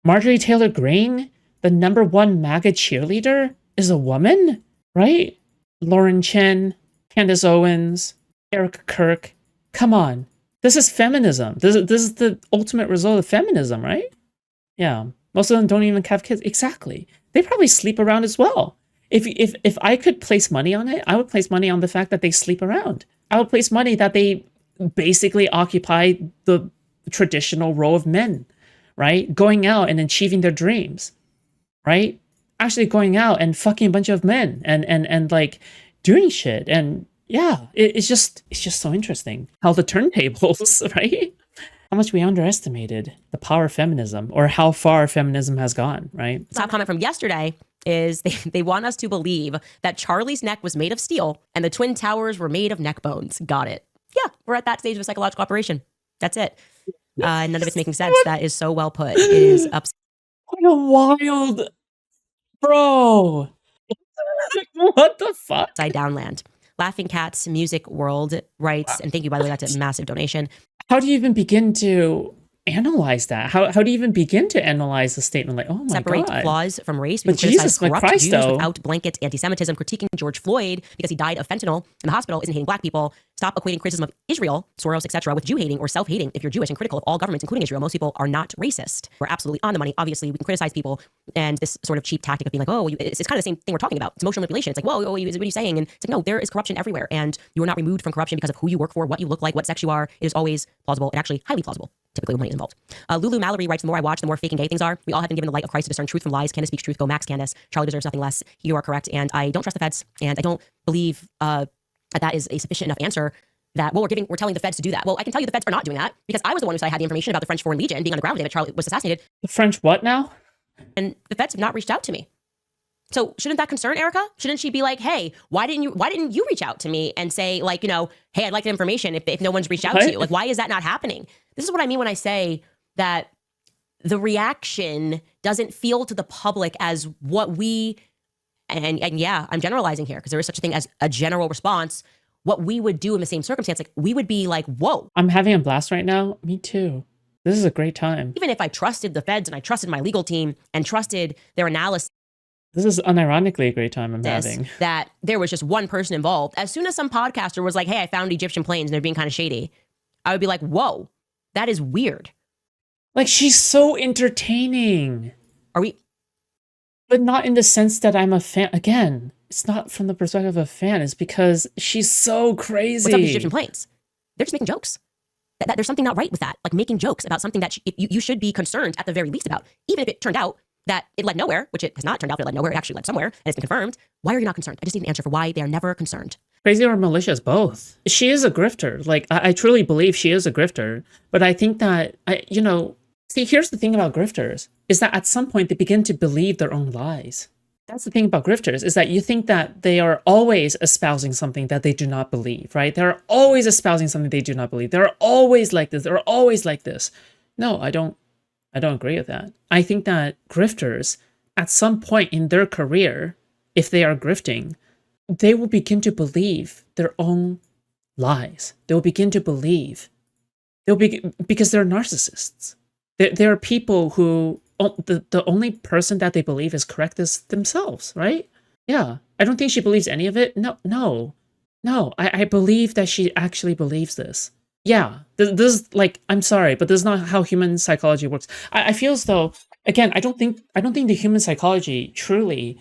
Marjorie Taylor Greene, the #1 MAGA cheerleader, is a woman, right? Lauren Chen, Candace Owens, Erika Kirk. Come on. This is feminism. This is the ultimate result of feminism, right? Yeah. Most of them don't even have kids. Exactly. They probably sleep around as well. If I could place money on it, I would place money on the fact that they sleep around. I would place money that they basically occupy the traditional role of men, right? Going out and achieving their dreams, right? Actually going out and fucking a bunch of men and like doing shit. And yeah, it's just so interesting how the turntables, right? How much we underestimated the power of feminism, or how far feminism has gone, right? Top comment from yesterday is they want us to believe that Charlie's neck was made of steel and the Twin Towers were made of neck bones. Got it. Yeah, we're at that stage of a psychological operation. That's it. None of it's making sense. That is so well put. It is upsetting. What a wild, bro. What the fuck? Upside down land. Laughing Cats Music World writes, and thank you, by the way, that's a massive donation. How do you even begin to analyze that? How do you even begin to analyze a statement like, oh my separate God. flaws from race. We But can criticize Jesus, my corrupt Christ, Jews though. without blanket anti-Semitism. Critiquing George Floyd because he died of fentanyl in the hospital isn't hating black people. Stop equating criticism of Israel, Soros, etc., with Jew-hating or self-hating. If you're Jewish and critical of all governments, including Israel, most people are not racist. We're absolutely on the money. Obviously, we can criticize people, and this sort of cheap tactic of being like, oh, it's kind of the same thing we're talking about. It's emotional manipulation. It's like, whoa, what are you saying? And it's like, no, there is corruption everywhere, and you are not removed from corruption because of who you work for, what you look like, what sex you are. It is always plausible, and actually highly plausible, typically when money is involved. Lulu Mallory writes, the more I watch, the more fake and gay things are. We all have been given the light of Christ to discern truth from lies. Candace speaks truth. Go Max, Candace. Charlie deserves nothing less. You are correct. And I don't trust the feds. And I don't believe that is a sufficient enough answer that, well, we're telling the feds to do that. Well, I can tell you the feds are not doing that because I was the one who said I had the information about the French Foreign Legion being on the ground the day that Charlie was assassinated. The French what now? And the feds have not reached out to me. So shouldn't that concern Erika? Shouldn't she be like, hey, why didn't you reach out to me and say, like, hey, I'd like the information if no one's reached out to you? Like, why is that not happening? This is what I mean when I say that the reaction doesn't feel to the public as what we, and yeah, I'm generalizing here because there is such a thing as a general response, what we would do in the same circumstance. Like, we would be like, whoa. I'm having a blast right now. Me too. This is a great time. Even if I trusted the feds and I trusted my legal team and trusted their analysis, this is unironically a great time I'm having. That there was just one person involved. As soon as some podcaster was like, hey, I found Egyptian planes and they're being kind of shady, I would be like, whoa, that is weird. Like, she's so entertaining. Are we? But not in the sense that I'm a fan. Again, it's not from the perspective of a fan. It's because she's so crazy. What's up with Egyptian planes? They're just making jokes. That there's something not right with that. Like making jokes about something that you should be concerned at the very least about. Even if it turned out that it led nowhere, which it has not turned out that it led nowhere, it actually led somewhere, and it's been confirmed. Why are you not concerned? I just need an answer for why they are never concerned. Crazy or malicious, both. She is a grifter. Like, I truly believe she is a grifter. But I think that, see, here's the thing about grifters, is that at some point they begin to believe their own lies. That's the thing about grifters, is that you think that they are always espousing something that they do not believe, right? They're always espousing something they do not believe. They're always like this. They're always like this. No, I don't agree with that. I think that grifters, at some point in their career, if they are grifting, they will begin to believe their own lies. They will begin to believe. Because they're narcissists. There are people who the only person that they believe is correct is themselves, right? Yeah. I don't think she believes any of it. No. I believe that she actually believes this. Yeah. This is like, I'm sorry, but this is not how human psychology works. I feel as though, again, I don't think the human psychology truly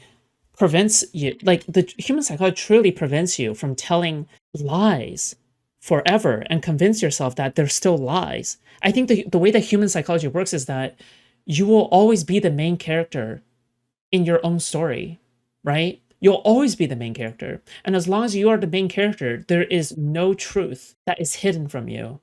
prevents you, like the human psychology truly prevents you from telling lies forever and convince yourself that they're still lies. I think the way that human psychology works is that you will always be the main character in your own story, right? You'll always be the main character. And as long as you are the main character, there is no truth that is hidden from you.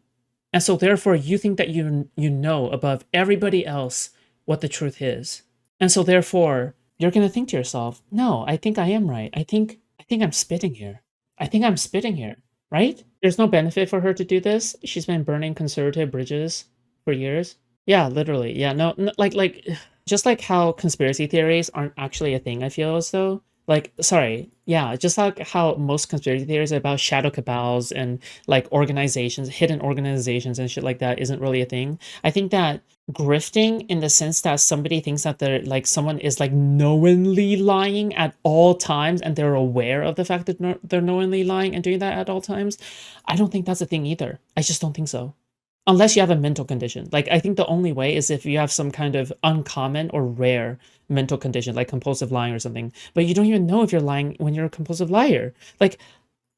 And so therefore you think that you know above everybody else what the truth is. And so therefore you're going to think to yourself, no, I think I am right. I think I'm spitting here. Right? There's no benefit for her to do this. She's been burning conservative bridges for years. Yeah, literally. Yeah, no, like just like how conspiracy theories aren't actually a thing, I feel as though. Just like how most conspiracy theories about shadow cabals and like organizations, hidden organizations and shit like that isn't really a thing. I think that grifting, in the sense that somebody thinks that they're like someone is like knowingly lying at all times and they're aware of the fact that they're knowingly lying and doing that at all times, I don't think that's a thing either. I just don't think so. Unless you have a mental condition. Like, I think the only way is if you have some kind of uncommon or rare mental condition, like compulsive lying or something. But you don't even know if you're lying when you're a compulsive liar. Like,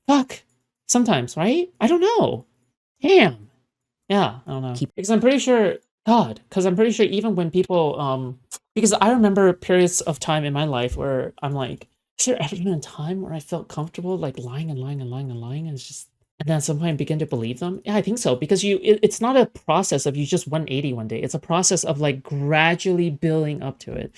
fuck. Sometimes, right? I don't know. Damn. Yeah, I don't know. Because I'm pretty sure, even when people, because I remember periods of time in my life where I'm like, is there ever been a time where I felt comfortable like lying and it's just, and then at some point I begin to believe them? Yeah, I think so. Because it's not a process of you just 180 one day. It's a process of like gradually building up to it.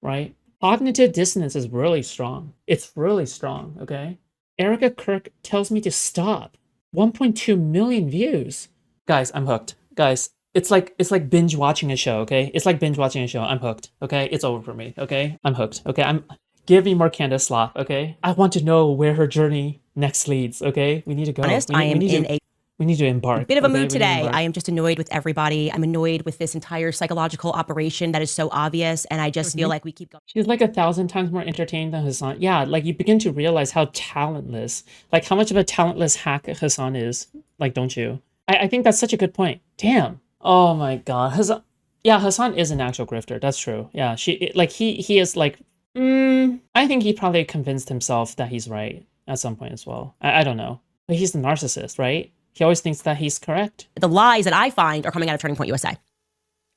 Right? Cognitive dissonance is really strong. It's really strong, okay? Erika Kirk tells me to stop. 1.2 million views. Guys, I'm hooked. Guys, it's like binge watching a show, okay? I'm hooked, okay? It's over for me, okay? I'm hooked, okay? Give me more Candace Slop, okay? I want to know where her journey next leads, okay? We need to go. Honest, We We need to embark. Bit of a okay? mood We need to today. embark. I am just annoyed with everybody. I'm annoyed with this entire psychological operation that is so obvious, and I just feel like we keep going. She's like 1,000 times more entertaining than Hassan. Yeah, like you begin to realize how talentless, like how much of a talentless hack Hassan is. Like, don't you? I think that's such a good point. Damn. Oh my god. Hassan. Yeah, Hassan is an actual grifter. That's true. Yeah, he is like. I think he probably convinced himself that he's right at some point as well. I don't know, but he's the narcissist, right? He always thinks that he's correct. The lies that I find are coming out of Turning Point USA.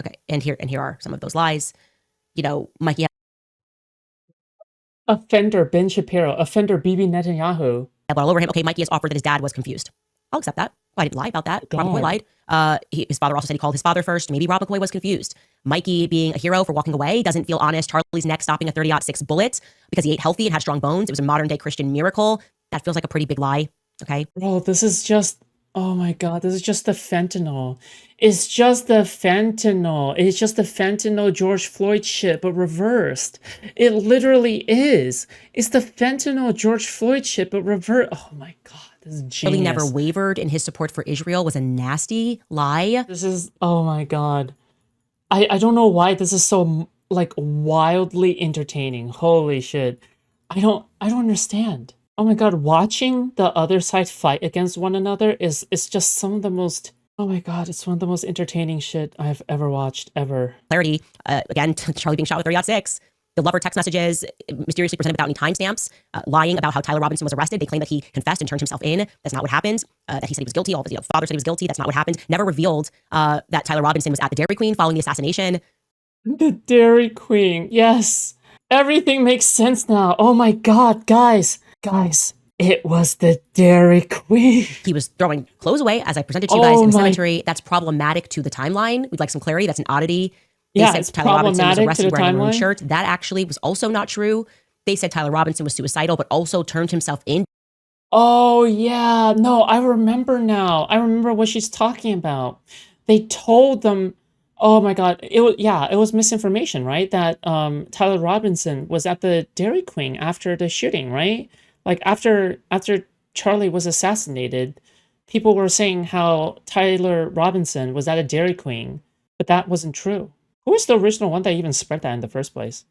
Okay, and here are some of those lies. You know, Mikey Offender Ben Shapiro. Offender Bibi Netanyahu. had all over him. Okay, Mikey has offered that his dad was confused. I'll accept that. Well, I didn't lie about that. Rob McCoy lied. His father also said he called his father first. Maybe Rob McCoy was confused. Mikey being a hero for walking away doesn't feel honest. Charlie's neck stopping a 30-06 bullet because he ate healthy and had strong bones. It was a modern day Christian miracle. That feels like a pretty big lie. Okay. Bro, this is just. Oh my god, this is just the fentanyl. It's just the fentanyl. It's just the fentanyl George Floyd shit, but reversed. It literally is. It's the fentanyl George Floyd shit, but reversed. Oh my god, this is genius. Charlie never wavered in his support for Israel was a nasty lie. This is, oh my god. I don't know why this is so, like, wildly entertaining. Holy shit. I don't understand. Oh my god, watching the other side fight against one another is just some of the most, oh my god, it's one of the most entertaining shit I've ever watched, ever. Clarity, again, Charlie being shot with 30-06. The lover text messages mysteriously presented without any timestamps, lying about how Tyler Robinson was arrested. They claim that he confessed and turned himself in. That's not what happened. That he said he was guilty. All of his father said he was guilty. That's not what happened. Never revealed that Tyler Robinson was at the Dairy Queen following the assassination. The Dairy Queen, yes. Everything makes sense now. Oh my god, guys, it was the Dairy Queen. He was throwing clothes away, as I presented to you guys in the my- cemetery. That's problematic to the timeline. We'd like some clarity. That's an oddity. They Yeah, said it's Tyler Robinson was problematic to arrested the wearing a maroon timeline. shirt. That actually was also not true. They said Tyler Robinson was suicidal, but also turned himself in. Oh yeah, no, I remember now. I remember what she's talking about. They told them, oh my god, it was misinformation, right? That Tyler Robinson was at the Dairy Queen after the shooting, right? Like after Charlie was assassinated, people were saying how Tyler Robinson was at a Dairy Queen, but that wasn't true. Who was the original one that even spread that in the first place?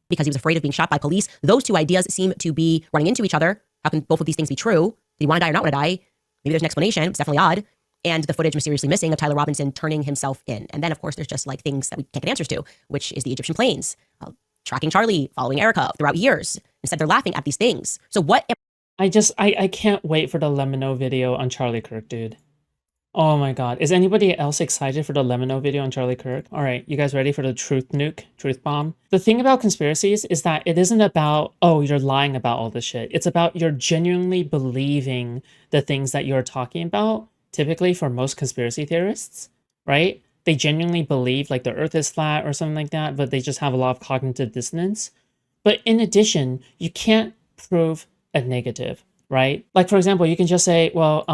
Because he was afraid of being shot by police. Those two ideas seem to be running into each other. How can both of these things be true? Did he want to die or not want to die? Maybe there's an explanation. It's definitely odd. And the footage mysteriously missing of Tyler Robinson turning himself in. And then, of course, there's just like things that we can't get answers to, which is the Egyptian planes, tracking Charlie, following Erika throughout years. Instead, they're laughing at these things. So what? I can't wait for the Lemino video on Charlie Kirk, dude. Oh my god. Is anybody else excited for the Lemino video on Charlie Kirk? All right, you guys ready for the truth nuke, truth bomb? The thing about conspiracies is that it isn't about, oh, you're lying about all this shit. It's about you're genuinely believing the things that you're talking about. Typically for most conspiracy theorists, right? They genuinely believe like the earth is flat or something like that, but they just have a lot of cognitive dissonance. But in addition, you can't prove a negative, right? Like, for example, you can just say, well,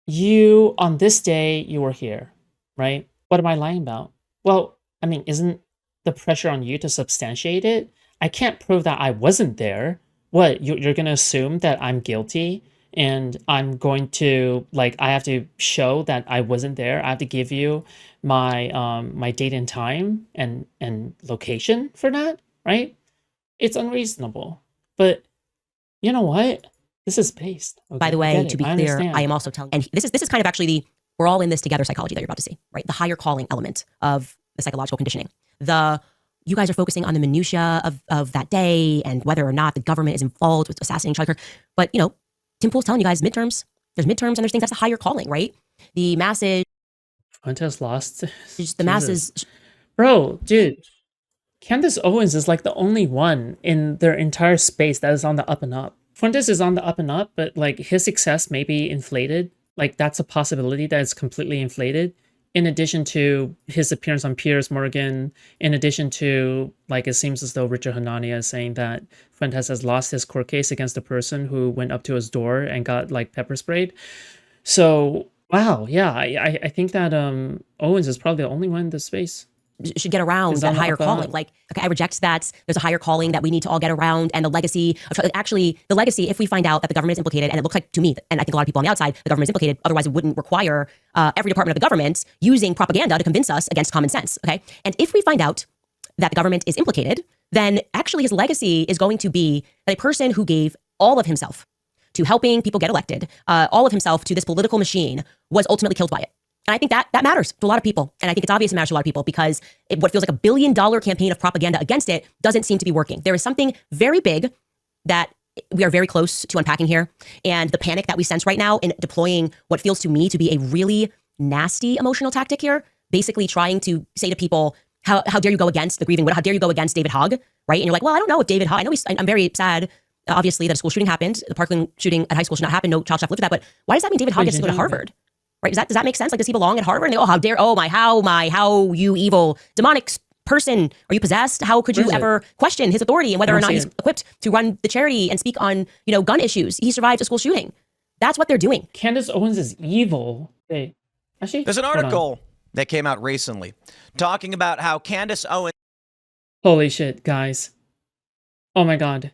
you, on this day, you were here, right? What am I lying about? Well, I mean, isn't the pressure on you to substantiate it? I can't prove that I wasn't there. What, you're going to assume that I'm guilty and I'm going to, like, I have to show that I wasn't there. I have to give you my my date and time and location for that, right? It's unreasonable. But you know what? This is based. Okay, By the I way, get it. to be I clear, understand. I am also telling, and this is kind of actually the we're all in this together psychology that you're about to see, right? The higher calling element of the psychological conditioning. You guys are focusing on the minutia of that day and whether or not the government is involved with assassinating Charlie Kirk. But Tim Pool's telling you guys midterms. There's midterms and there's things that's a higher calling, right? The masses. Fuentes lost. The Jesus. masses. Bro, dude. Candace Owens is like the only one in their entire space that is on the up and up. Fuentes is on the up and up, but like his success may be inflated. Like that's a possibility that it's completely inflated. In addition to his appearance on Piers Morgan, in addition to, like, it seems as though Richard Hanania is saying that Fuentes has lost his court case against the person who went up to his door and got, like, pepper sprayed. So, wow, yeah, I think that Owens is probably the only one in this space. should get around Is that that higher not bad? calling. Like, okay, I reject that. There's a higher calling that we need to all get around, and the legacy of actually the legacy. If we find out that the government is implicated, and it looks like to me, and I think a lot of people on the outside, the government is implicated. Otherwise, it wouldn't require every department of the government using propaganda to convince us against common sense. Okay, and if we find out that the government is implicated, then actually his legacy is going to be that a person who gave all of himself to helping people get elected, all of himself to this political machine, was ultimately killed by it. And I think that matters to a lot of people. And I think it's obvious it matters to a lot of people because what feels like $1 billion campaign of propaganda against it doesn't seem to be working. There is something very big that we are very close to unpacking here. And the panic that we sense right now in deploying what feels to me to be a really nasty emotional tactic here, basically trying to say to people, how dare you go against the grieving widow? How dare you go against David Hogg, right? And you're like, well, I don't know if David Hogg, I'm very sad, obviously, that a school shooting happened. The Parkland shooting at high school should not happen. No child should have lived with that. But why does that mean David Hogg gets to go to Harvard? Right? Does that make sense? Like, does he belong at Harvard? And they go, how you evil, demonic person. Are you possessed? How could you ever question his authority and whether or not he's equipped to run the charity and speak on, gun issues? He survived a school shooting. That's what they're doing. Candace Owens is evil. Hey, actually, There's an article that came out recently talking about how Candace Owens holy shit, guys. Oh my God.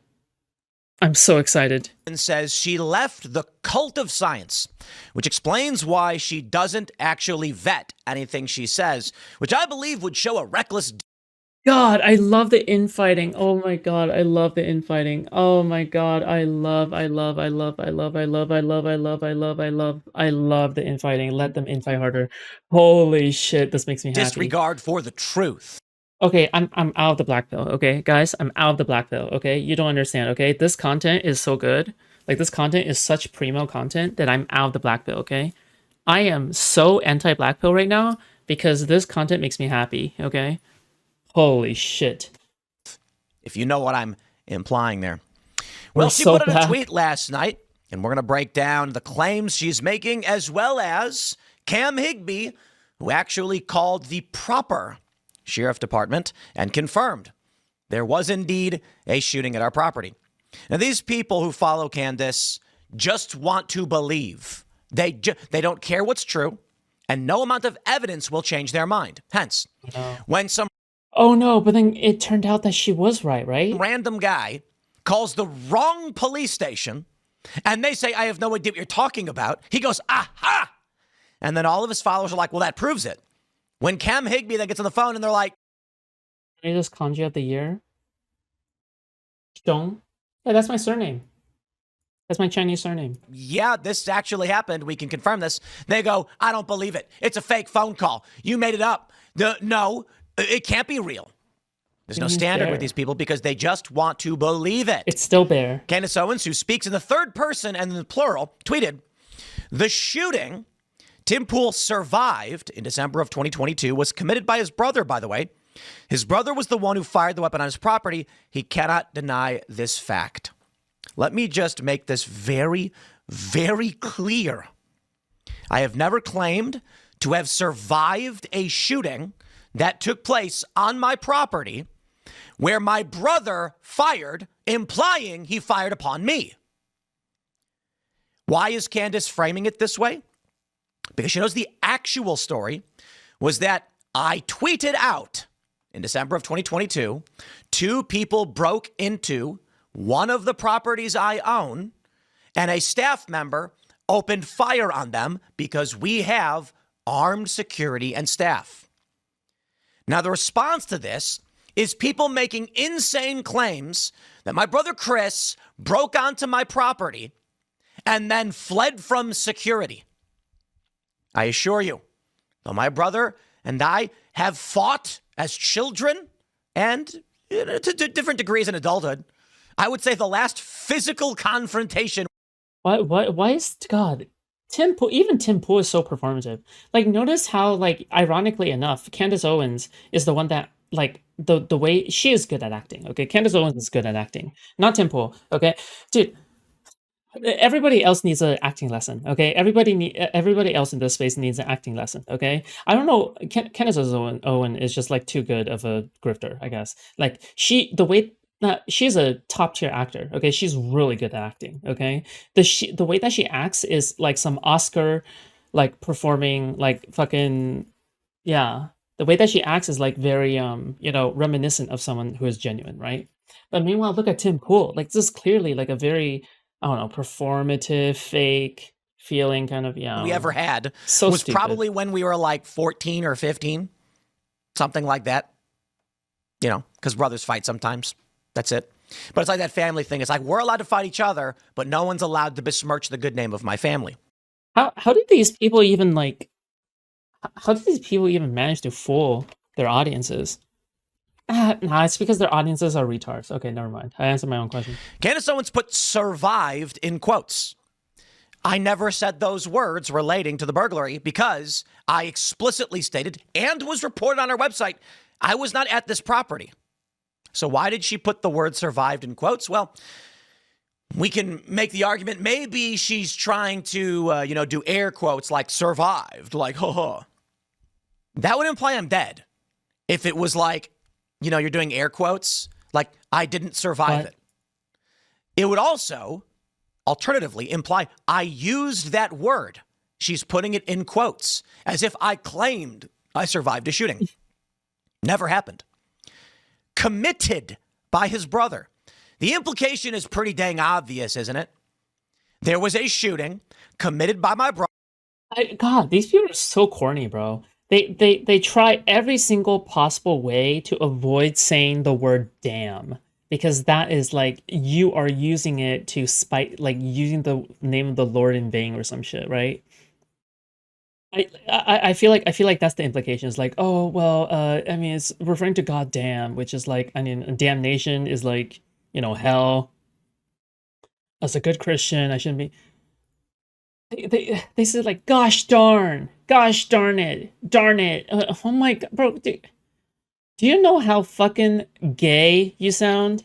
I'm so excited. says she left the cult of science, which explains why she doesn't actually vet anything she says, which I believe would show a reckless God, I love the infighting. Oh my God, I love the infighting. Oh my God, I love the infighting. Let them infight harder. Holy shit, this makes me happy. disregard for the truth. Okay, I'm out of the black pill, okay? Guys, I'm out of the black pill, okay? You don't understand, okay? This content is so good. Like, this content is such primo content that I'm out of the black pill, okay? I am so anti-black pill right now because this content makes me happy, okay? Holy shit. If you know what I'm implying there. Well, We're she so put in back. a tweet last night, and we're going to break down the claims she's making, as well as Cam Higbee, who actually called the proper sheriff department and confirmed there was indeed a shooting at our property. Now, these people who follow Candace just want to believe. They don't care what's true, and no amount of evidence will change their mind. Hence, when some Oh no, but then it turned out that she was right? random guy calls the wrong police station, and they say, I have no idea what you're talking about, he goes, aha! And then all of his followers are like, well, that proves it. When Cam Higbee then gets on the phone and they're like, Can I just kanji of the year? Zhong? Yeah, that's my surname. That's my Chinese surname. yeah, this actually happened, we can confirm this. They go, I don't believe it. It's a fake phone call. You made it up. No, it can't be real. There's no standard with these people because they just want to believe it. It's still there. Candace Owens, who speaks in the third person and in the plural, tweeted, the shooting Tim Pool survived in December of 2022 was committed by his brother, by the way. His brother was the one who fired the weapon on his property. He cannot deny this fact. Let me just make this very, very clear. I have never claimed to have survived a shooting that took place on my property where my brother fired, implying he fired upon me. Why is Candace framing it this way? Because she knows the actual story was that I tweeted out in December of 2022, 2 people broke into one of the properties I own, and a staff member opened fire on them because we have armed security and staff. Now, the response to this is people making insane claims that my brother Chris broke onto my property and then fled from security. I assure you, though my brother and I have fought as children and to different degrees in adulthood, I would say the last physical confrontation. Why is, God, even Tim Pool is so performative. Like, notice how, like, ironically enough, Candace Owens is the one that, like, the way she is good at acting, okay? Candace Owens is good at acting, not Tim Pool, okay? Dude, everybody else needs an acting lesson, okay? Everybody else in this space needs an acting lesson, okay? I don't know, Candace Owen is just, like, too good of a grifter, I guess. Like, she's a top tier actor, okay? She's really good at acting, okay? The way that she acts is like some Oscar, like, performing, like, fucking, yeah. The way that she acts is like very, reminiscent of someone who is genuine, right? But meanwhile, look at Tim Pool. Like, this is clearly like a very, I don't know, performative, fake feeling kind of, we ever had so was stupid. probably when we were like 14 or 15, something like that. You know, because brothers fight sometimes. That's it. But it's like that family thing. It's like we're allowed to fight each other, but no one's allowed to besmirch the good name of my family. How did these people even like? How did these people even manage to fool their audiences? Nah, it's because their audiences are retards. Okay, never mind. I answered my own question. Candace Owens put survived in quotes. I never said those words relating to the burglary because I explicitly stated and was reported on our website I was not at this property. So why did she put the word survived in quotes? Well, we can make the argument maybe she's trying to, do air quotes like survived, like, ha. That would imply I'm dead. If it was like, you're doing air quotes, like I didn't survive it. It would also, alternatively, imply I used that word. She's putting it in quotes, as if I claimed I survived a shooting. Never happened. Committed by his brother. The implication is pretty dang obvious, isn't it? There was a shooting committed by my brother. God, these people are so corny, bro. They try every single possible way to avoid saying the word damn, because that is like you are using it to spite, like using the name of the Lord in vain or some shit, right? I feel like that's the implication. It's like, oh well, I mean, it's referring to God damn, which is like, I mean, damnation is like, hell. As a good Christian, I shouldn't be. They said like, gosh darn it, darn it. Oh my god, bro, do you know how fucking gay you sound?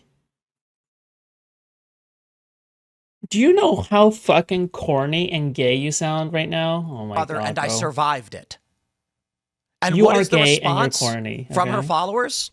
Do you know how fucking corny and gay you sound right now? Oh my god, and bro. I survived it. And You what are is the gay and you're response corny, from her okay? followers?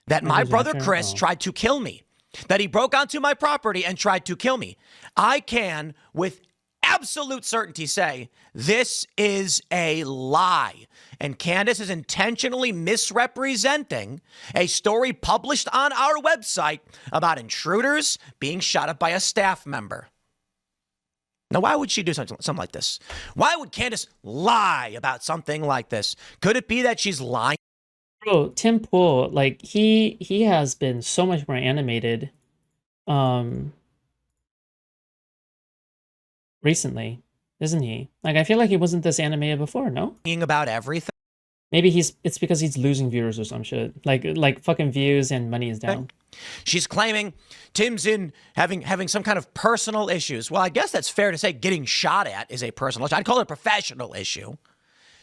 That my brother Chris Oh. tried to kill me. That he broke onto my property and tried to kill me. I can, with absolute certainty, say this is a lie. And Candace is intentionally misrepresenting a story published on our website about intruders being shot up by a staff member. Now, why would she do something like this? Why would Candace lie about something like this? Could it be that she's lying? Bro, Tim Pool, like he has been so much more animated recently, isn't he? Like I feel like he wasn't this animated before, no? About everything. Maybe it's because he's losing viewers or some shit. Like fucking views and money is down. She's claiming Tim's in having some kind of personal issues. Well, I guess that's fair to say getting shot at is a personal issue. I'd call it a professional issue.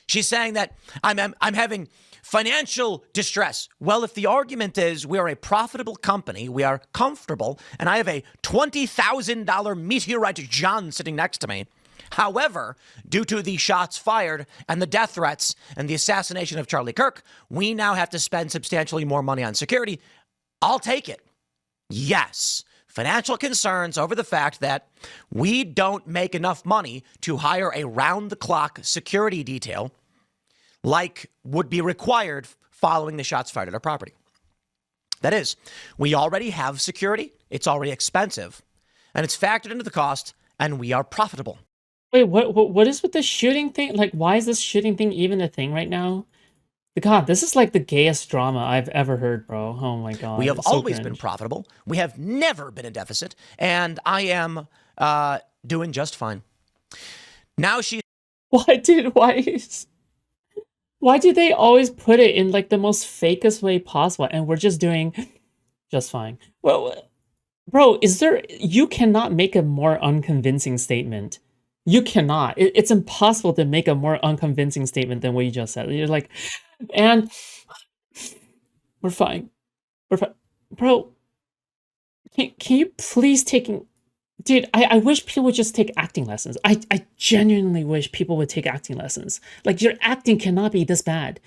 She's saying that I'm having financial distress. Well, if the argument is we are a profitable company, we are comfortable, and I have a $20,000 Meteorite John sitting next to me. However, due to the shots fired and the death threats and the assassination of Charlie Kirk, we now have to spend substantially more money on security. I'll take it. Yes. Financial concerns over the fact that we don't make enough money to hire a round-the-clock security detail like would be required following the shots fired at our property. That is, we already have security, it's already expensive, and it's factored into the cost, and we are profitable. Wait, what is with this shooting thing? Like, why is this shooting thing even a thing right now? God, this is like the gayest drama I've ever heard, bro. Oh my god. We have it's so always been cringe. profitable. We have never been in deficit, and I am doing just fine. Now she. Why do they always put it in like the most fakest way possible? And we're just doing just fine. Well, bro, you cannot make a more unconvincing statement. You cannot. It's impossible to make a more unconvincing statement than what you just said. You're like, and we're fine. We're fine. Bro, can you please Dude, I wish people would just take acting lessons. I genuinely wish people would take acting lessons. Like, your acting cannot be this bad.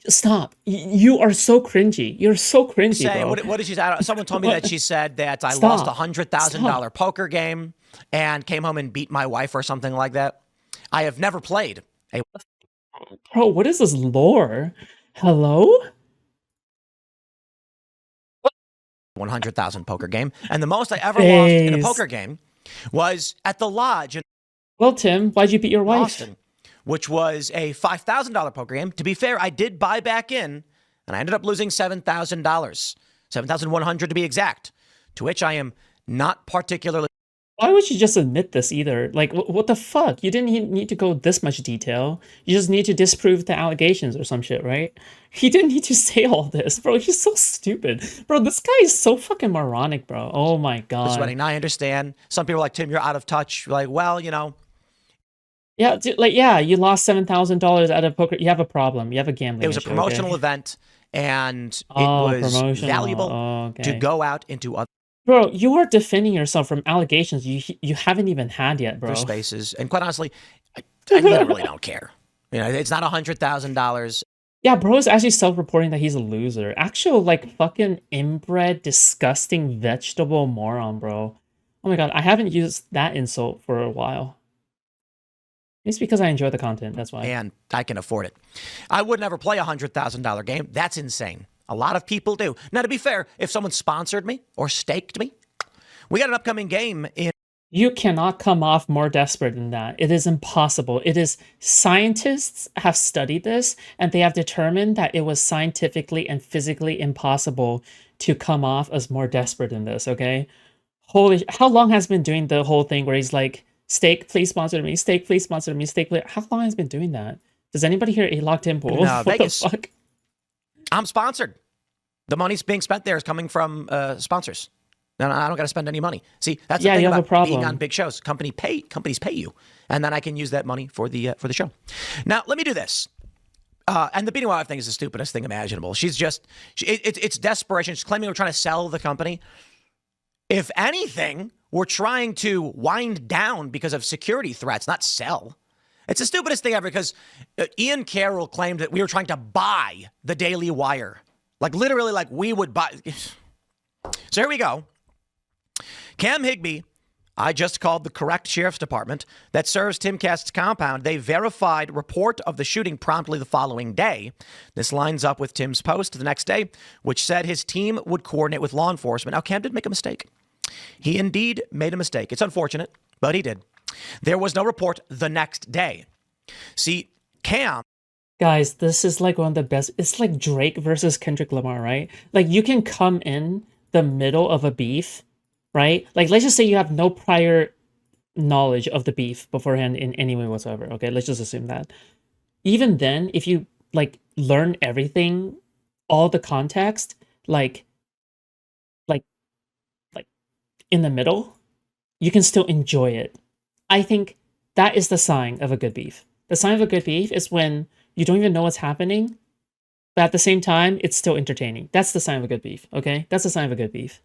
Stop. You are so cringy. You're so cringy, say, bro. what did she say? Someone told me that she said that I Stop. lost a $100,000 poker game and came home and beat my wife or something like that. I have never played a Bro, what is this lore? Hello? 100,000 poker game. And the most I ever lost in a Face. poker game was at the Lodge in Well, Tim, why'd you beat your wife? Austin, which was a $5,000 poker game. To be fair, I did buy back in, and I ended up losing $7,000, $7,100 to be exact, to which I am not particularly. Why would you just admit this either? Like, what the fuck? You didn't need to go this much detail. You just need to disprove the allegations or some shit, right? He didn't need to say all this, bro. He's so stupid. Bro, this guy is so fucking moronic, bro. Oh my god. Sweating. Now I understand. Some people are like, Tim, you're out of touch. You're like, well, you know. Yeah, dude, like, yeah, you lost $7,000 out of poker. You have a problem. You have a gambling It was a issue, promotional okay? event, and it Oh, was promotional. valuable Okay. to go out into other Bro, you are defending yourself from allegations you haven't even had yet, bro. spaces. And quite honestly, I literally don't care. You know, it's not $100,000. Yeah, bro is actually self-reporting that he's a loser. Actual, like, fucking inbred, disgusting vegetable moron, bro. Oh my god, I haven't used that insult for a while. It's because I enjoy the content, that's why. And I can afford it. I would never play a $100,000 game. That's insane. A lot of people do. Now, to be fair, if someone sponsored me or staked me, we got an upcoming game in. You cannot come off more desperate than that. It is impossible. It is, scientists have studied this, and they have determined that it was scientifically and physically impossible to come off as more desperate than this, okay? Holy, how long has been doing the whole thing where he's like, steak, please sponsor me, steak, please sponsor me, steak, please. How long has been doing that? Does anybody here A-Lock Temple? No, What Vegas. the fuck? I'm sponsored. The money's being spent there is coming from sponsors. No, I don't got to spend any money. See, that's the Yeah, thing you have a about being problem. on big shows. Companies pay you, and then I can use that money for the show. Now, let me do this. And the beating wife thing is the stupidest thing imaginable. She's just, it's desperation. She's claiming we're trying to sell the company. If anything, we're trying to wind down because of security threats, not sell. It's the stupidest thing ever because Ian Carroll claimed that we were trying to buy the Daily Wire. Like literally like we would buy. So here we go. Cam Higbee, I just called the correct sheriff's department that serves Timcast's compound. They verified report of the shooting promptly the following day. This lines up with Tim's post the next day, which said his team would coordinate with law enforcement. Now, Cam did make a mistake. He indeed made a mistake. It's unfortunate, but he did. There was no report the next day. See, Cam. Guys, this is like one of the best. It's like Drake versus Kendrick Lamar, right? Like, you can come in the middle of a beef, right? Like, let's just say you have no prior knowledge of the beef beforehand in any way whatsoever, okay? Let's just assume that. Even then, if you, like, learn everything, all the context, like in the middle, you can still enjoy it. I think that is the sign of a good beef. The sign of a good beef is when you don't even know what's happening, but at the same time, it's still entertaining. That's the sign of a good beef, okay? That's the sign of a good beef,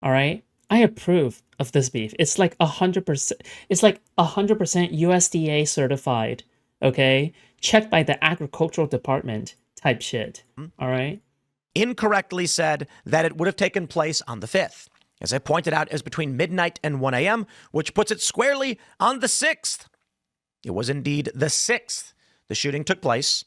all right? I approve of this beef. It's like 100%, it's like 100% USDA certified, okay? Checked by the agricultural department type shit, all right? Incorrectly said that it would have taken place on the 5th. As I pointed out, it was between midnight and 1 a.m., which puts it squarely on the 6th. It was indeed the 6th. The shooting took place,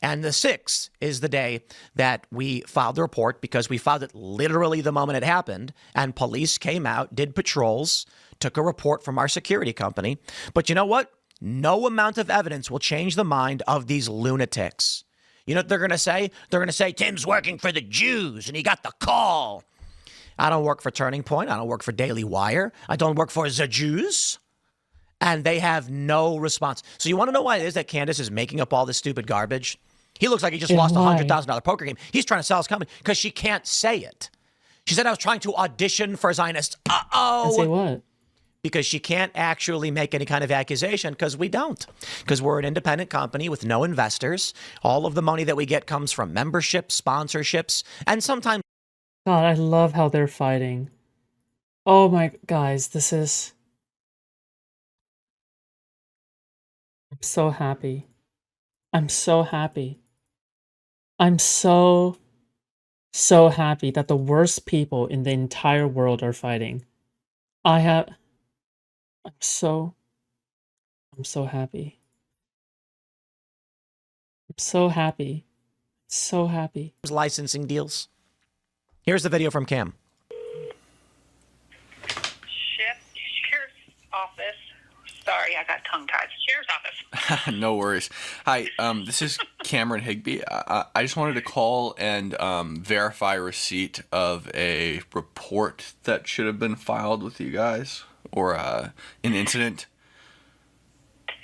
and the 6th is the day that we filed the report because we filed it literally the moment it happened, and police came out, did patrols, took a report from our security company. But you know what? No amount of evidence will change the mind of these lunatics. You know what they're going to say? They're going to say, Tim's working for the Jews, and he got the call. I don't work for Turning Point. I don't work for Daily Wire. I don't work for the Jews. And they have no response. So you want to know why it is that Candace is making up all this stupid garbage? He looks like he just lost a $100,000 poker game. He's trying to sell his company because she can't say it. She said I was trying to audition for Zionists. Uh-oh. And say what? Because she can't actually make any kind of accusation because we don't. Because we're an independent company with no investors. All of the money that we get comes from memberships, sponsorships, and sometimes. God, I love how they're fighting. Oh my, guys, this is... I'm so happy. I'm so happy. I'm so happy that the worst people in the entire world are fighting. I'm so happy. I'm so happy. So happy. licensing deals. Here's the video from Cam. Sheriff's office. Sorry, I got tongue-tied. Sheriff's office. No worries. Hi, this is Cameron Higby. I just wanted to call and verify receipt of a report that should have been filed with you guys, or an incident. Okay.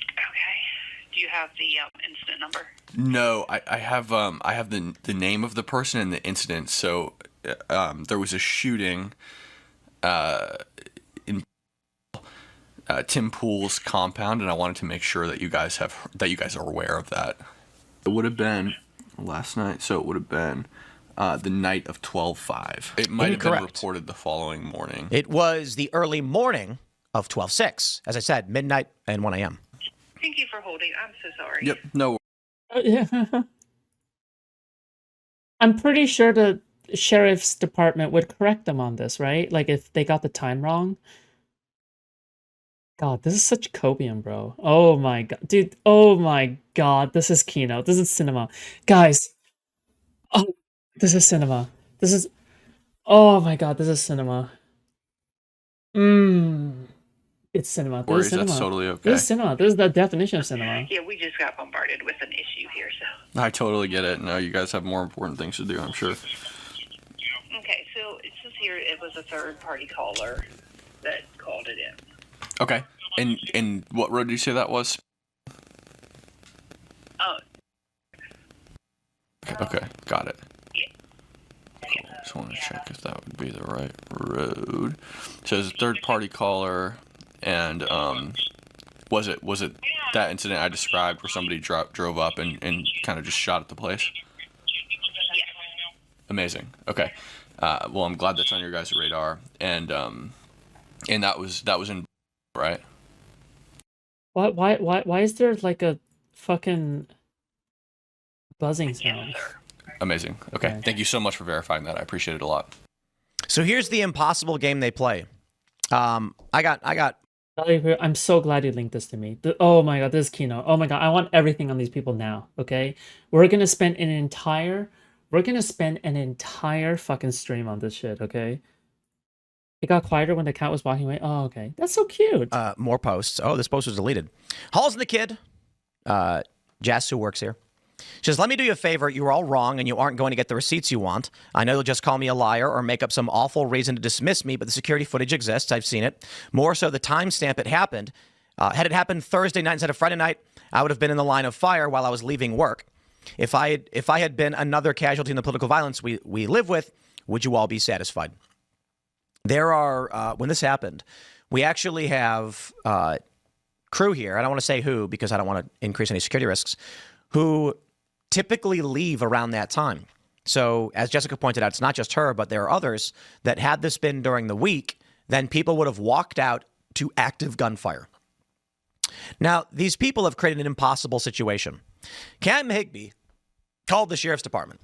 Do you have the incident number? No, I have the name of the person and the incident. So there was a shooting in Tim Pool's compound, and I wanted to make sure that you guys are aware of that. It would have been last night, so it would have been the night of 12/5. It might have been reported the following morning. It was the early morning of 12/6. As I said, midnight and 1 a.m. Thank you for holding. I'm so sorry. Yep. No. Yeah. I'm pretty sure the sheriff's department would correct them on this, right? Like if they got the time wrong. God, this is such copium, bro. Oh my god. Dude, oh my god. This is keynote. This is cinema. Guys. Oh, this is cinema. This is... Oh my god, this is cinema. It's cinema. This is cinema. That's totally okay. This is cinema. This is the definition of cinema. Yeah, we just got bombarded with an issue here, so. I totally get it. No, you guys have more important things to do, I'm sure. Okay, so it says here it was a third-party caller that called it in. Okay. And what road did you say that was? Oh. Okay, got it. Yeah. Cool. Just want to check if that would be the right road. So it's a third-party caller, and was it that incident I described where somebody drove up and kind of just shot at the place? Yes. Amazing. Okay. Well, I'm glad that's on your guys' radar, and that was in, right? Why is there like a fucking buzzing sound? Amazing. Okay. Thank you so much for verifying that. I appreciate it a lot. So here's the impossible game they play. I got. I'm so glad you linked this to me. Oh my god, this is keynote. Oh my god, I want everything on these people now. Okay, we're gonna spend an entire fucking stream on this shit. Okay. It got quieter when the cat was walking away. Oh, okay. That's so cute. More posts. Oh, this post was deleted. Halls and the kid. Jess, who works here. She says, let me do you a favor. You were all wrong, and you aren't going to get the receipts you want. I know you'll just call me a liar or make up some awful reason to dismiss me, but the security footage exists. I've seen it. More so the timestamp it happened. Had it happened Thursday night instead of Friday night, I would have been in the line of fire while I was leaving work. If I had been another casualty in the political violence we live with, would you all be satisfied? There are, when this happened, we actually have crew here. I don't want to say who because I don't want to increase any security risks, who typically leave around that time. So as Jessica pointed out, it's not just her, but there are others that had this been during the week, then people would have walked out to active gunfire. Now, these people have created an impossible situation. Cam Higby called the sheriff's department.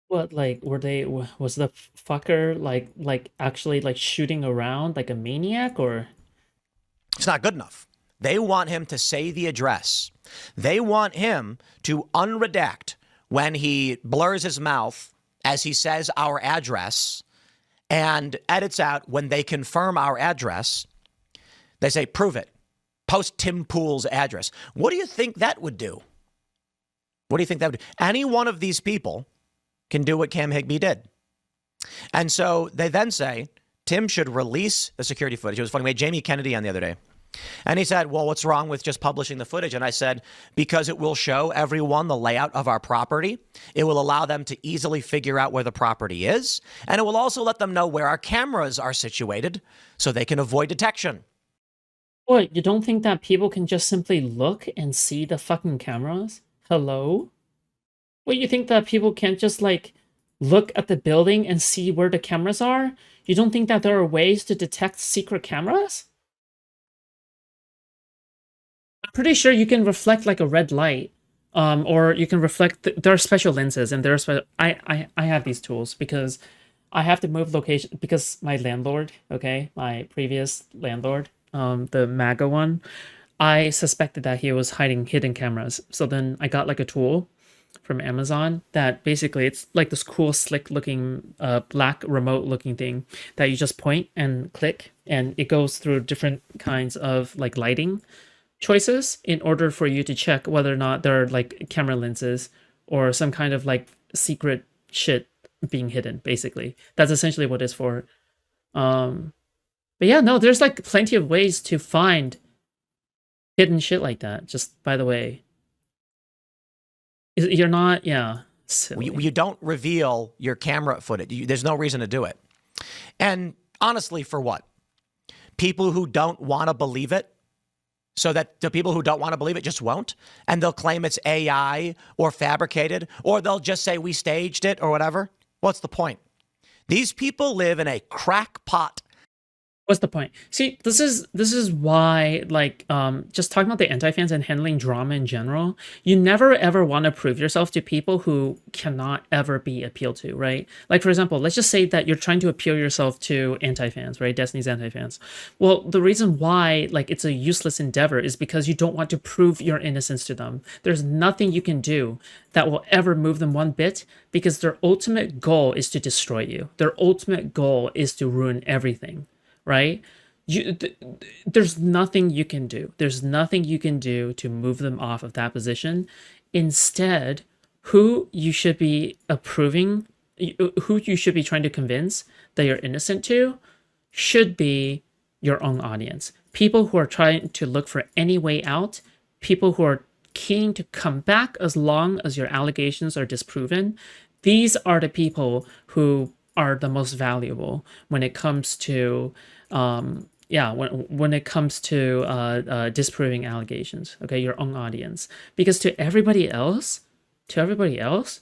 What, like, was the fucker like actually like shooting around like a maniac, or? It's not good enough. They want him to say the address. They want him to unredact when he blurs his mouth as he says our address and edits out when they confirm our address. They say, prove it. Post Tim Pool's address. What do you think that would do? What do you think that would do? Any one of these people can do what Cam Higby did. And so they then say, Tim should release the security footage. It was funny. We had Jamie Kennedy on the other day. And he said, well, what's wrong with just publishing the footage? And I said, because it will show everyone the layout of our property. It will allow them to easily figure out where the property is. And it will also let them know where our cameras are situated so they can avoid detection. What, you don't think that people can just simply look and see the fucking cameras? Hello? What, you think that people can't just, like, look at the building and see where the cameras are? You don't think that there are ways to detect secret cameras? I'm pretty sure you can reflect, like, a red light. Or you can reflect... there are special lenses, and there are I have these tools because I have to move location... Because my landlord, okay? My previous landlord, the MAGA one... I suspected that he was hiding hidden cameras. So then I got like a tool from Amazon that basically it's like this cool slick looking black remote looking thing that you just point and click, and it goes through different kinds of like lighting choices in order for you to check whether or not there are like camera lenses or some kind of like secret shit being hidden. Basically, that's essentially what it's for. But yeah, no, there's like plenty of ways to find hidden shit like that. Just by the way, you're not, yeah. You don't reveal your camera footage. There's no reason to do it. And honestly, for what? People who don't want to believe it, so that the people who don't want to believe it just won't, and they'll claim it's AI or fabricated, or they'll just say we staged it or whatever. What's the point? These people live in a crackpot. What's the point? See, this is why, like, just talking about the anti-fans and handling drama in general, you never ever want to prove yourself to people who cannot ever be appealed to, right? Like, for example, let's just say that you're trying to appeal yourself to anti-fans, right? Destiny's anti-fans. Well, the reason why, like, it's a useless endeavor is because you don't want to prove your innocence to them. There's nothing you can do that will ever move them one bit, because their ultimate goal is to destroy you. Their ultimate goal is to ruin everything. Right? There's nothing you can do. There's nothing you can do to move them off of that position. Instead, who you should be approving, who you should be trying to convince that you're innocent to, should be your own audience. People who are trying to look for any way out, people who are keen to come back as long as your allegations are disproven. These are the people who are the most valuable when it comes to when it comes to disproving allegations. Okay, your own audience. Because to everybody else,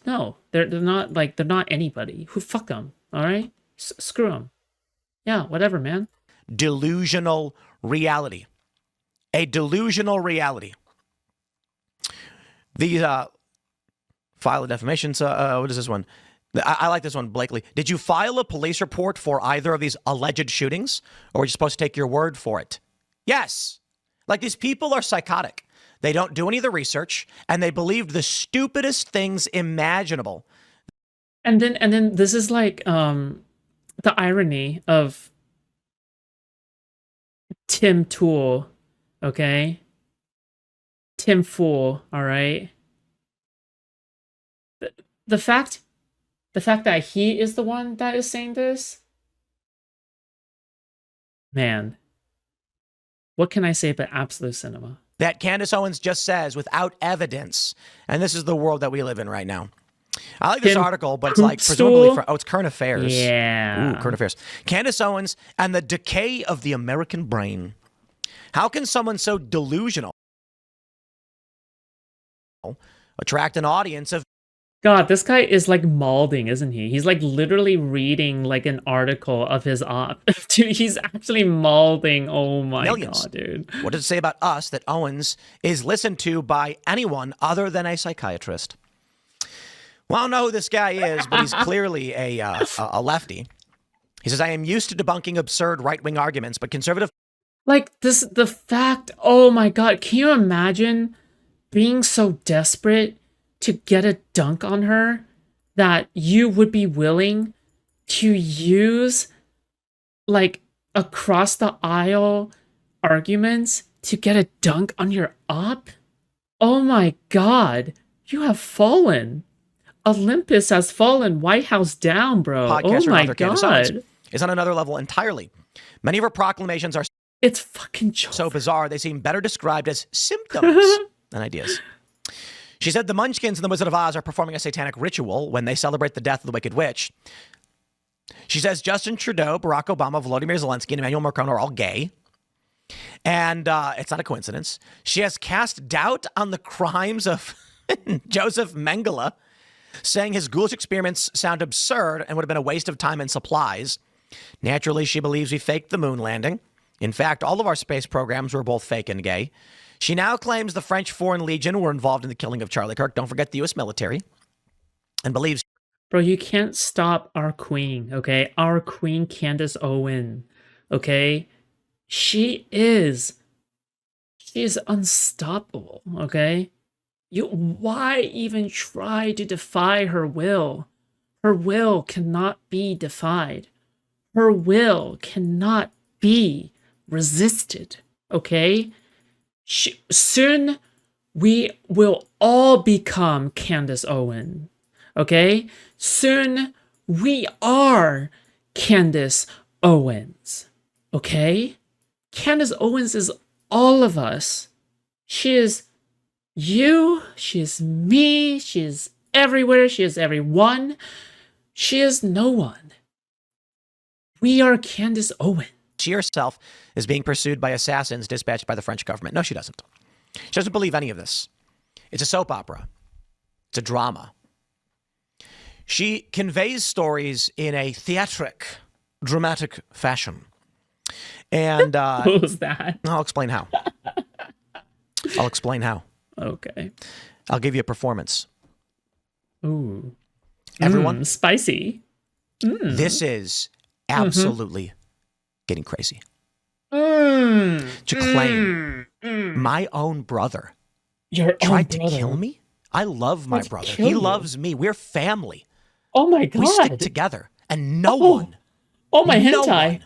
no, they're not, like, they're not anybody. Who, fuck them? All right, screw them. Yeah, whatever, man. Delusional reality. A delusional reality. The file of defamation. What is this one? I like this one, Blakely. Did you file a police report for either of these alleged shootings, or are you supposed to take your word for it? Yes. Like, these people are psychotic. They don't do any of the research, and they believed the stupidest things imaginable. And then this is like the irony of Tim Tool, okay? Tim Fool, all right? The fact that he is the one that is saying this, man, what can I say but absolute cinema? That Candace Owens just says without evidence. And this is the world that we live in right now. I like this article, but it's like presumably it's current affairs. Yeah. Ooh, current affairs. Candace Owens and the decay of the American brain. How can someone so delusional attract an audience of... God, this guy is like malding, isn't he? He's like literally reading like an article of his op. Dude, he's actually malding. Oh my millions. God, dude. What does it say about us that Owens is listened to by anyone other than a psychiatrist? Well, I don't know who this guy is, but he's clearly a lefty. He says, I am used to debunking absurd right-wing arguments, but conservative... Like, the fact, oh my God, can you imagine being so desperate to get a dunk on her that you would be willing to use like across the aisle arguments to get a dunk on your op? Oh my God, you have fallen. Olympus has fallen, White House down, bro. Podcaster Oh my God. Is on another level entirely. Many of her proclamations are... It's fucking so bizarre, they seem better described as symptoms than ideas. She said the Munchkins and the Wizard of Oz are performing a satanic ritual when they celebrate the death of the Wicked Witch. She says Justin Trudeau, Barack Obama, Volodymyr Zelensky, and Emmanuel Macron are all gay. And it's not a coincidence. She has cast doubt on the crimes of Joseph Mengele, saying his ghoulish experiments sound absurd and would have been a waste of time and supplies. Naturally, she believes we faked the moon landing. In fact, all of our space programs were both fake and gay. She now claims the French Foreign Legion were involved in the killing of Charlie Kirk. Don't forget the U.S. military. And believes... Bro, you can't stop our queen, okay? Our queen, Candace Owens, okay? She is She is unstoppable, okay? Why even try to defy her will? Her will cannot be defied. Her will cannot be resisted, okay? Soon we will all become Candace Owens, okay? Soon we are Candace Owens, okay? Candace Owens is all of us. She is you, she is me, she is everywhere, she is everyone, she is no one. We are Candace Owens. She herself is being pursued by assassins dispatched by the French government. No, she doesn't. She doesn't believe any of this. It's a soap opera. It's a drama. She conveys stories in a theatric, dramatic fashion. And what was that? I'll explain how. I'll explain how. Okay. I'll give you a performance. Ooh. Everyone. Spicy. This is absolutely getting crazy. To To claim my own brother Your tried own to brother. kill me? I love my Tried to brother. kill He you? loves me. We're family. Oh my god. We stick together. And no one, Oh my no hentai. one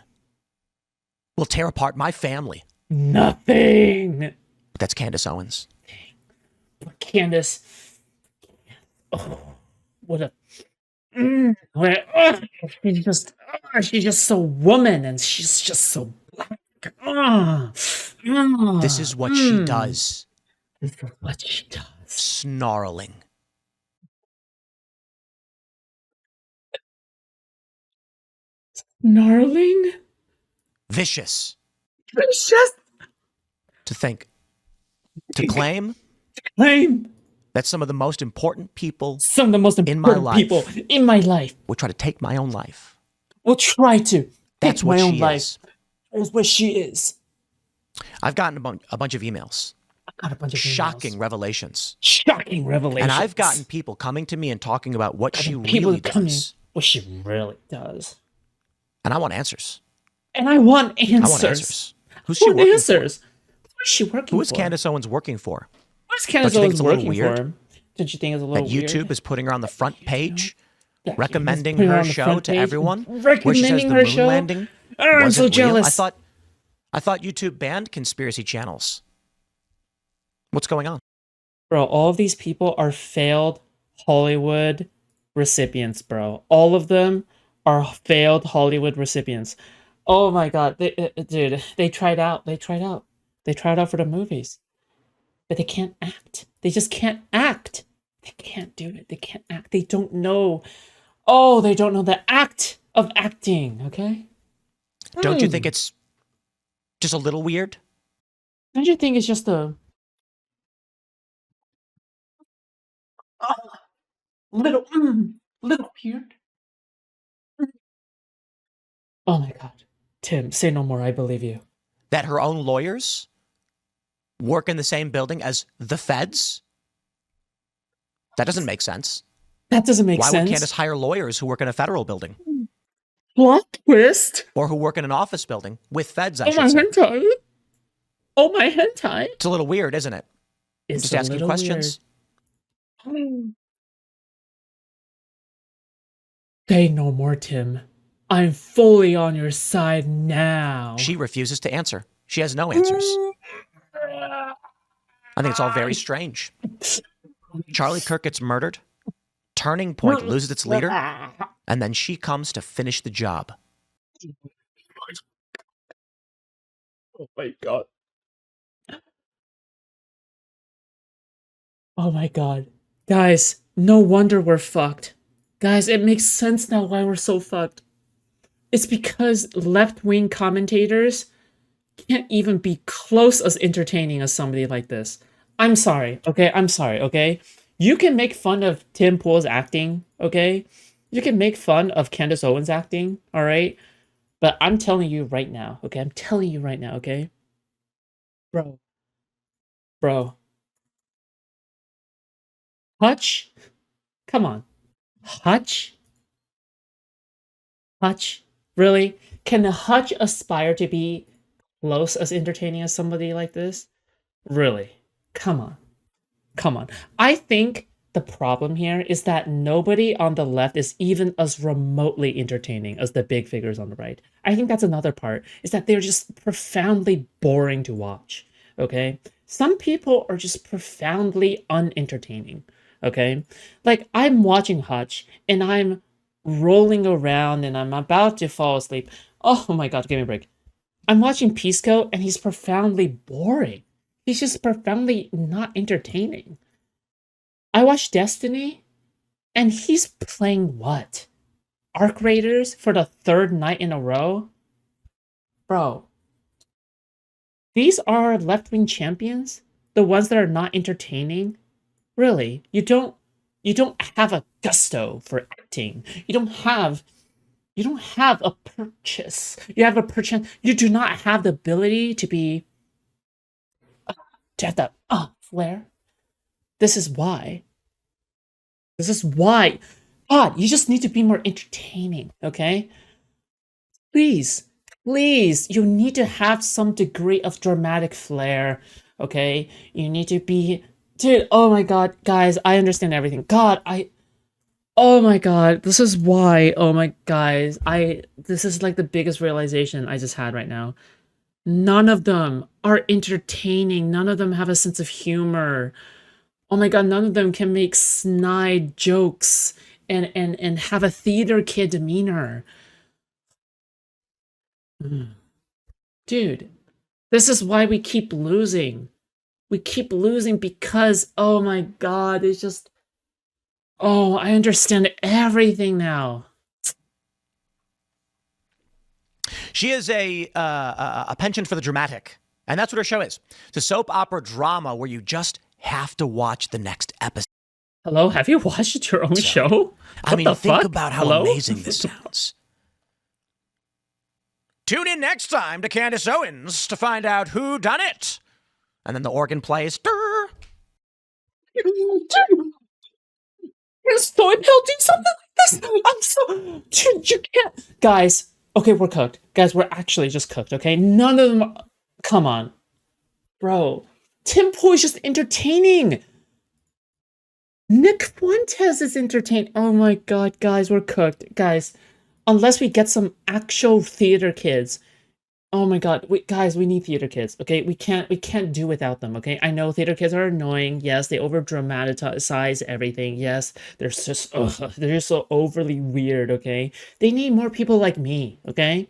will tear apart my family. Nothing. But that's Candace Owens. Candace. Oh, what a. She's just so woman and she's just so black. This is what she does. This is what she does. Snarling. Snarling? Vicious. It's just To think. To claim claim that some of the most important people some of the most in my important life people in my life would try to take my own life. will try to That's take what my own she life. is. That's what she is. I've gotten a bunch of emails. I've got a bunch of Shocking emails. revelations. Shocking revelations. And I've gotten people coming to me and talking about what she people really coming does. what she really does. And I want answers. And I want answers. I want answers. Who's I she want working answers. Who is she working for? Who is for? Candace Owens working for? What is Candace Don't you think Owens it's a little working weird for? Don't you think it's a little That weird? YouTube is putting her on the front page, That recommending putting her her on the show front to page, everyone, where she says recommending the her moon show? landing I'm wasn't so real. jealous. I thought YouTube banned conspiracy channels. What's going on? Bro, all of these people are failed Hollywood recipients, bro. All of them are failed Hollywood recipients. Oh my god, dude, they tried out. They tried out for the movies. But they can't act. They just can't act. They can't do it. They can't act. They don't know. Oh, they don't know the act of acting, okay? Don't you think it's just a little weird? Don't you think it's just a little weird? Oh my god. Tim, say no more. I believe you. That her own lawyers work in the same building as the feds? That doesn't make sense. That doesn't make Why sense. would Candace hire lawyers who work in a federal building? Plot twist. Or who work in an office building with feds, I Oh my should say. hentai. Oh my hentai. It's a little weird, isn't it? It's Just a asking little questions. weird. Say no more, Tim. I'm fully on your side now. She refuses to answer. She has no answers. I think it's all very strange. Charlie Kirk gets murdered. Turning Point loses its leader. And then she comes to finish the job. Oh my god. Oh my god. Guys, no wonder we're fucked. Guys, it makes sense now why we're so fucked. It's because left-wing commentators can't even be close as entertaining as somebody like this. I'm sorry, okay? I'm sorry, okay? You can make fun of Tim Pool's acting, okay? You can make fun of Candace Owens' acting, alright? But I'm telling you right now, okay? I'm telling you right now, okay? Bro. Hutch? Come on. Hutch? Really? Can Hutch aspire to be close as entertaining as somebody like this? Really? Come on. Come on. I think the problem here is that nobody on the left is even as remotely entertaining as the big figures on the right. I think that's another part, is that they're just profoundly boring to watch. Okay? Some people are just profoundly unentertaining. Okay? Like, I'm watching Hutch and I'm rolling around and I'm about to fall asleep. Oh my god, give me a break. I'm watching Pisco and he's profoundly boring. He's just profoundly not entertaining. I watched Destiny and he's playing what? Arc Raiders for the third night in a row? Bro, these are left-wing champions? The ones that are not entertaining? Really? You don't have a gusto for acting. You don't have a purchase. You have a purchase. You do not have the ability to be to have that flair. This is why. This is why. God, you just need to be more entertaining, okay? Please, please, you need to have some degree of dramatic flair, okay? You need to be... Dude, oh my god, guys, I understand everything. God, oh my god, this is why, oh my guys, this is like the biggest realization I just had right now. None of them are entertaining. None of them have a sense of humor. Oh my god, none of them can make snide jokes and have a theater kid demeanor. Dude, this is why we keep losing. We keep losing because, oh my god, it's just... Oh, I understand everything now. She is a penchant for the dramatic, and that's what her show is. It's a soap opera drama where you just have to watch the next episode. Hello, have you watched your own show? I mean, think fuck? about how amazing this sounds. Tune in next time to Candace Owens to find out who done it. And then the organ plays. Durr. Is Soy Pill do something like this? I'm so... Dude, you can't... Guys, okay, we're cooked. Guys, we're actually just cooked, okay? None of them... Come on. Bro. Tim Pool is just entertaining. Nick Fuentes is entertaining. Oh my god, guys, we're cooked. Guys, unless we get some actual theater kids... Oh my god, guys, we need theater kids, okay? We can't do without them, okay? I know theater kids are annoying. Yes, they over-dramatize everything. Yes, they're just so overly weird, okay? They need more people like me, okay?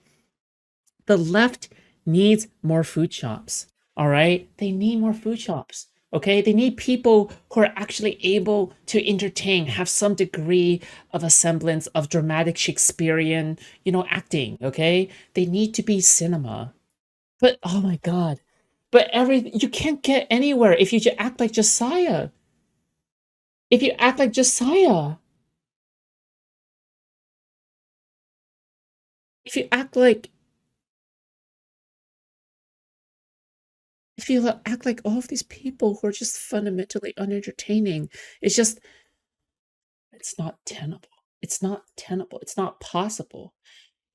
The left needs more food shops, all right? They need more food shops, okay? They need people who are actually able to entertain, have some degree of a semblance of dramatic Shakespearean, acting, okay? They need to be cinema. But, oh my god. But you can't get anywhere if you just act like Josiah. If you act like Josiah. If you act like... If you act like all of these people who are just fundamentally unentertaining, it's not tenable. It's not tenable. It's not possible.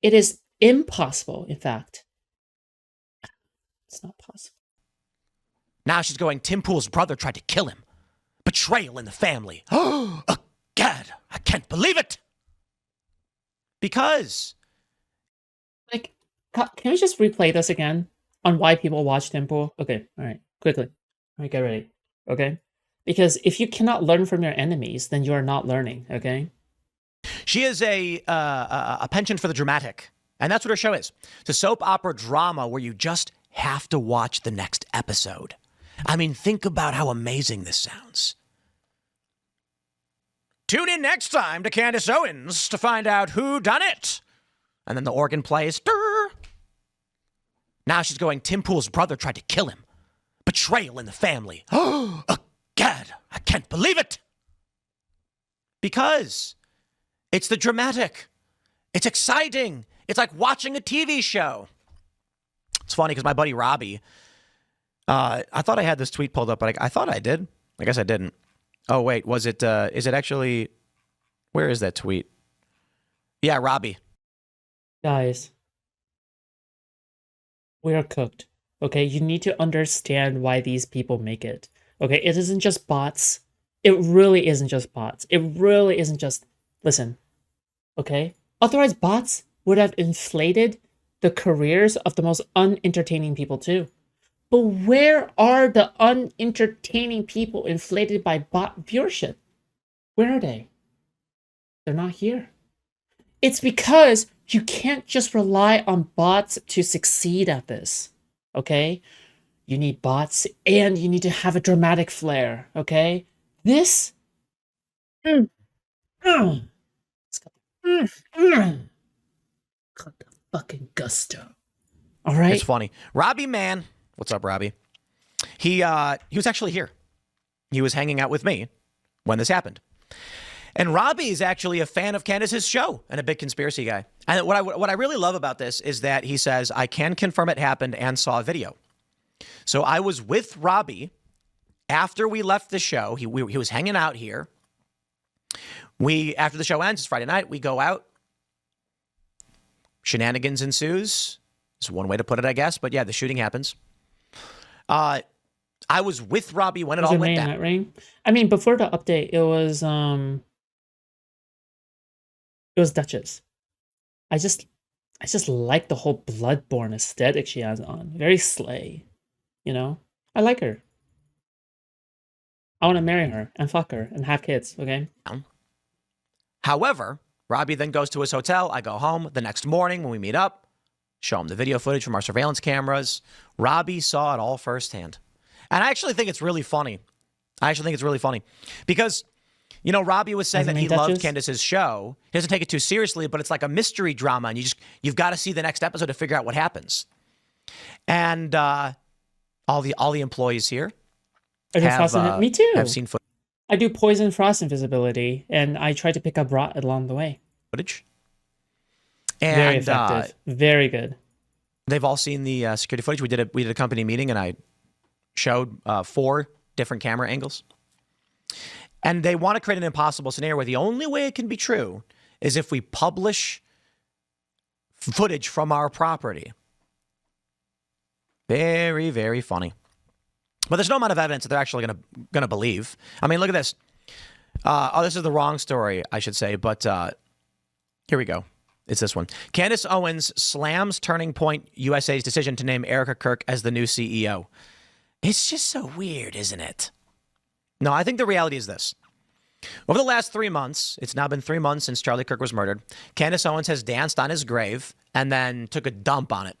It is impossible, in fact. It's not possible. Now she's going, Tim Pool's brother tried to kill him. Betrayal in the family. Oh, God, I can't believe it. Because... Like, can we just replay this again? On why people watch Tim Pool? Okay, alright, quickly. Alright, get ready. Okay? Because if you cannot learn from your enemies, then you are not learning, okay? She is a penchant for the dramatic, and that's what her show is. It's a soap opera drama where you just have to watch the next episode. I mean, think about how amazing this sounds. Tune in next time to Candace Owens to find out who done it. And then the organ plays. Durr. Now she's going, Tim Pool's brother tried to kill him. Betrayal in the family. Oh, God, I can't believe it. Because it's the dramatic. It's exciting. It's like watching a TV show. It's funny because my buddy Robbie, I thought I had this tweet pulled up, but I thought I did. I guess I didn't. Oh, wait, was it, is it actually, where is that tweet? Yeah, Robbie. Guys. We are cooked. Okay, you need to understand why these people make it. Okay, it isn't just bots. It really isn't just bots. It really isn't just. Listen, okay? Authorized bots would have inflated the careers of the most unentertaining people too. But where are the unentertaining people inflated by bot viewership? Where are they? They're not here. It's because you can't just rely on bots to succeed at this, okay? You need bots and you need to have a dramatic flair, okay? This... It's got the fucking gusto. All right? It's funny. Robbie Mann. What's up, Robbie? He was actually here. He was hanging out with me when this happened. And Robbie is actually a fan of Candace's show and a big conspiracy guy. And what I really love about this is that he says, I can confirm it happened and saw a video. So I was with Robbie after we left the show. He was hanging out here. After the show ends, it's Friday night, we go out. Shenanigans ensues. It's one way to put it, I guess. But yeah, the shooting happens. I was with Robbie when it all went down. Ring? I mean, before the update, it was Duchess. I just like the whole Bloodborne aesthetic she has on. Very slay. You know? I like her. I want to marry her and fuck her and have kids, okay? However, Robbie then goes to his hotel. I go home the next morning when we meet up, show him the video footage from our surveillance cameras. Robbie saw it all firsthand. And I actually think it's really funny. Because, you know, Robbie was saying that he loved Candace's show. He doesn't take it too seriously, but it's like a mystery drama, and you've got to see the next episode to figure out what happens. And all the employees here me too. have seen footage. I do poison frost invisibility, and I try to pick up rot along the way. And, very effective. Very good. They've all seen the security footage. We did a company meeting, and I showed 4 different camera angles. And they want to create an impossible scenario where the only way it can be true is if we publish footage from our property. Very, very funny. But there's no amount of evidence that they're actually gonna believe. I mean, look at this. This is the wrong story, I should say, but here we go. It's this one. Candace Owens slams Turning Point USA's decision to name Erika Kirk as the new CEO. It's just so weird, isn't it? No, I think the reality is this. Over the last 3 months, it's now been 3 months since Charlie Kirk was murdered, Candace Owens has danced on his grave and then took a dump on it.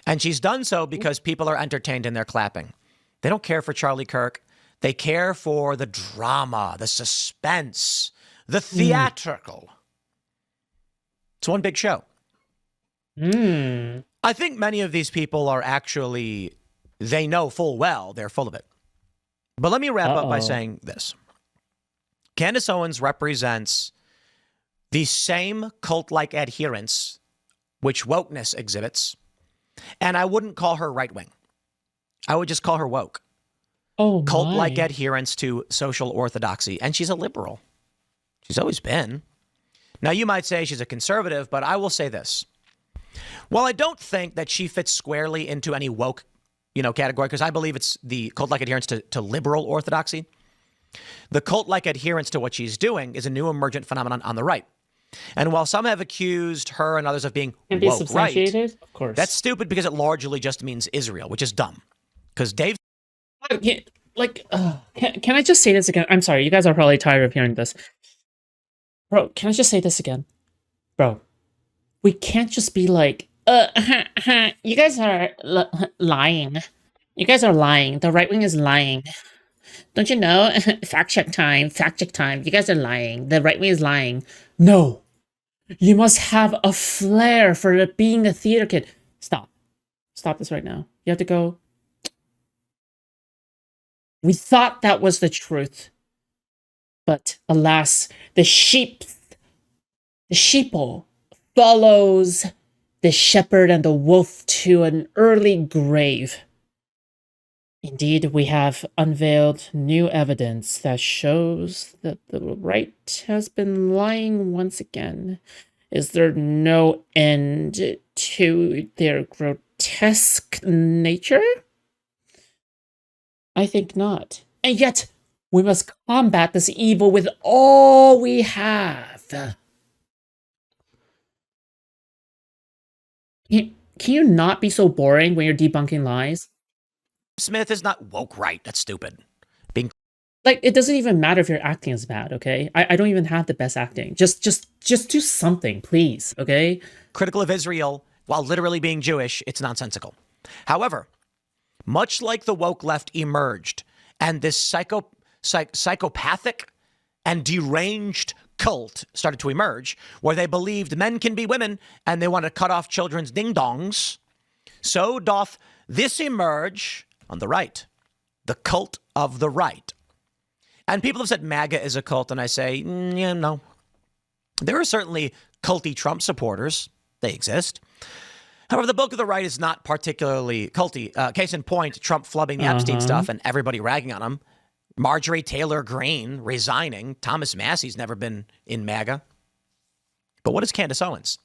And she's done so because people are entertained and they're clapping. They don't care for Charlie Kirk. They care for the drama, the suspense, the theatrical. It's one big show. I think many of these people are actually, they know full well they're full of it. But let me wrap up by saying this. Candace Owens represents the same cult-like adherence which wokeness exhibits, and I wouldn't call her right-wing. I would just call her woke. Cult-like adherence to social orthodoxy, and she's a liberal. She's always been. Now, you might say she's a conservative, but I will say this. While I don't think that she fits squarely into any woke, category, because I believe it's the cult-like adherence to liberal orthodoxy, the cult-like adherence to what she's doing is a new emergent phenomenon on the right. And while some have accused her and others of being woke right, of course, that's stupid because it largely just means Israel, which is dumb. Because Dave... can I just say this again? I'm sorry, you guys are probably tired of hearing this. Bro, can I just say this again? Bro, we can't just be like, you guys are lying. You guys are lying. The right wing is lying. Don't you know? Fact check time. You guys are lying. The right wing is lying. No. You must have a flair for being a theater kid. Stop. Stop this right now. You have to go. We thought that was the truth. But alas, the sheeple follows the shepherd and the wolf to an early grave. Indeed, we have unveiled new evidence that shows that the right has been lying once again. Is there no end to their grotesque grotesque nature? I think not. And yet, we must combat this evil with all we have. Can you not be so boring when you're debunking lies? Smith is not woke right. That's stupid. Being Like, it doesn't even matter if your acting is bad, okay? I don't even have the best acting. Just do something, please, okay? critical of Israel while literally being Jewish, it's nonsensical. However, much like the woke left emerged and this psychopathic and deranged cult started to emerge where they believed men can be women and they want to cut off children's ding-dongs, so doth this emerge on the right, the cult of the right. And people have said MAGA is a cult, and I say, yeah, no. There are certainly culty Trump supporters. They exist. However, the bulk of the right is not particularly culty. Case in point, Trump flubbing the Epstein stuff and everybody ragging on him. Marjorie Taylor Greene resigning. Thomas Massey's never been in MAGA. But what is Candace Owens?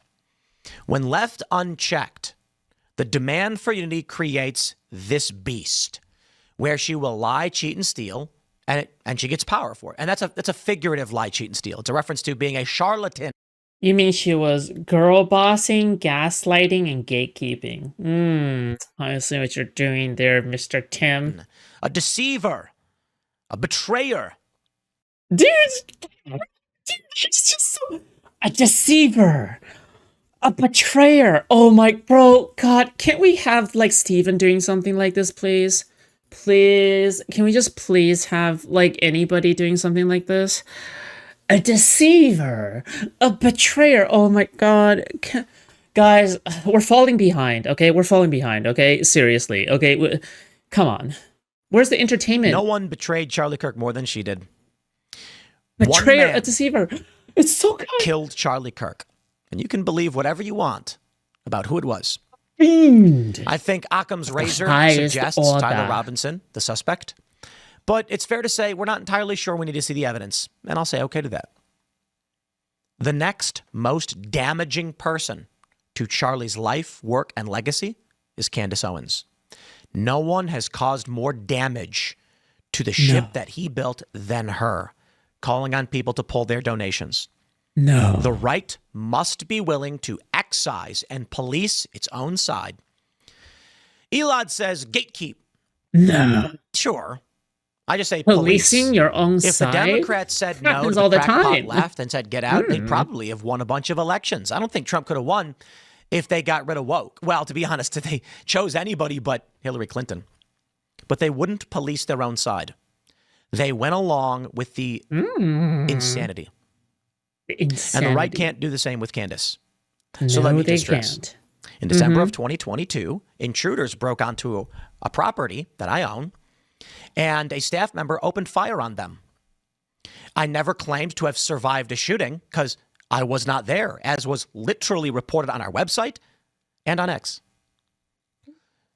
When left unchecked, the demand for unity creates this beast where she will lie, cheat, and steal, and she gets power for it. And that's a figurative lie, cheat, and steal. It's a reference to being a charlatan. You mean she was girl bossing, gaslighting, and gatekeeping? I see what you're doing there, Mr. Tim. A deceiver. A betrayer. Dude, she's just so... A deceiver. A betrayer. Oh my... Bro, God, can't we have, like, Steven doing something like this, please? Please? Can we just please have, like, anybody doing something like this? A deceiver. A betrayer. Oh my God. Guys, we're falling behind, okay? We're falling behind, okay? Seriously, okay? Come on. Where's the entertainment? No one betrayed Charlie Kirk more than she did. Betrayer, a deceiver. It's so good. Killed Charlie Kirk. And you can believe whatever you want about who it was. Fiend. I think Occam's razor suggests Tyler Robinson, the suspect. But it's fair to say we're not entirely sure. We need to see the evidence. And I'll say okay to that. The next most damaging person to Charlie's life, work, and legacy is Candace Owens. No one has caused more damage to the ship that he built than her, calling on people to pull their donations. No. The right must be willing to excise and police its own side. Elad says gatekeep. No. Sure. I just say policing police. your own if side. If the Democrats said no to the crackpot left and said get out, they'd probably have won a bunch of elections. I don't think Trump could have won if they got rid of woke. Well, to be honest, they chose anybody but Hillary Clinton. But they wouldn't police their own side. They went along with the insanity. And the right can't do the same with Candace. So let me just stress. Can't. In December of 2022, intruders broke onto a property that I own, and a staff member opened fire on them. I never claimed to have survived a shooting because I was not there, as was literally reported on our website and on X.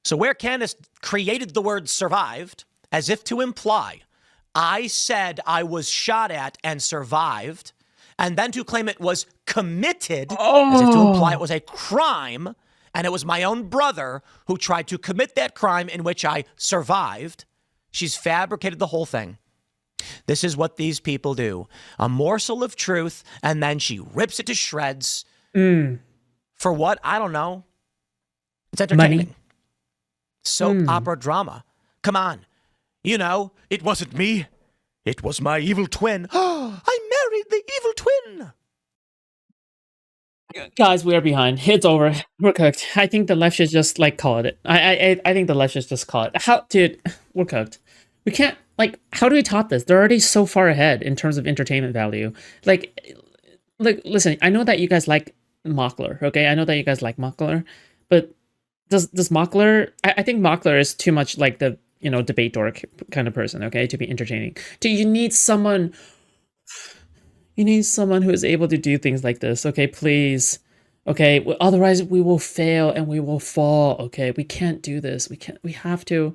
So where Candace created the word survived as if to imply I said I was shot at and survived, and then to claim it was committed as if to imply it was a crime, and it was my own brother who tried to commit that crime in which I survived. She's fabricated the whole thing. This is what these people do. A morsel of truth, and then she rips it to shreds. For what? I don't know. It's entertaining. Money. Soap opera drama. Come on. You know, it wasn't me. It was my evil twin. I married the evil twin. Guys, we are behind. It's over. We're cooked. I think the left should just, like, call it. I think the left should just call it. Dude, we're cooked. We can't, like, how do we top this? They're already so far ahead in terms of entertainment value. Like, listen, I know that you guys like Mockler, okay? I know that you guys like Mockler, but does Mockler, I think Mockler is too much like the, you know, debate dork kind of person, okay, to be entertaining. You need someone who is able to do things like this, okay, please. Okay, otherwise we will fail and we will fall, okay? We can't do this. We have to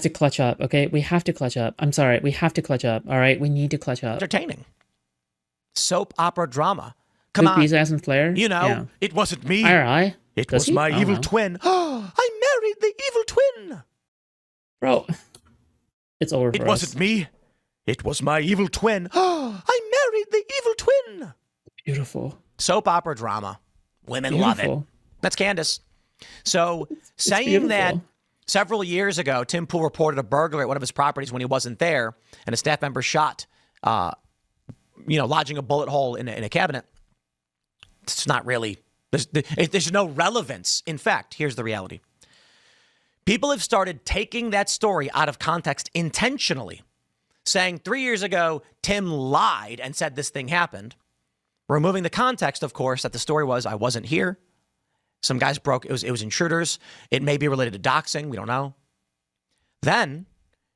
clutch up, okay? We have to clutch up. I'm sorry, we have to clutch up, all right? We need to clutch up. Entertaining. Soap opera drama. Come on. Bees, ass, and Flair? You know, It wasn't me. IRI? It Does was he? my I don't evil know. twin. I married the evil twin. Bro, it's over for It us. wasn't me. It was my evil twin. I married the evil twin. Beautiful. Soap opera drama. Women love it. Beautiful. That's Candace. So saying that beautiful. several years ago, Tim Pool reported a burglar at one of his properties when he wasn't there, and a staff member shot, lodging a bullet hole in a cabinet. It's not really, there's no relevance. In fact, here's the reality. People have started taking that story out of context intentionally, saying 3 years ago, Tim lied and said this thing happened. Removing the context, of course, that the story was, I wasn't here. Some guys broke, it was intruders. It may be related to doxing. We don't know. Then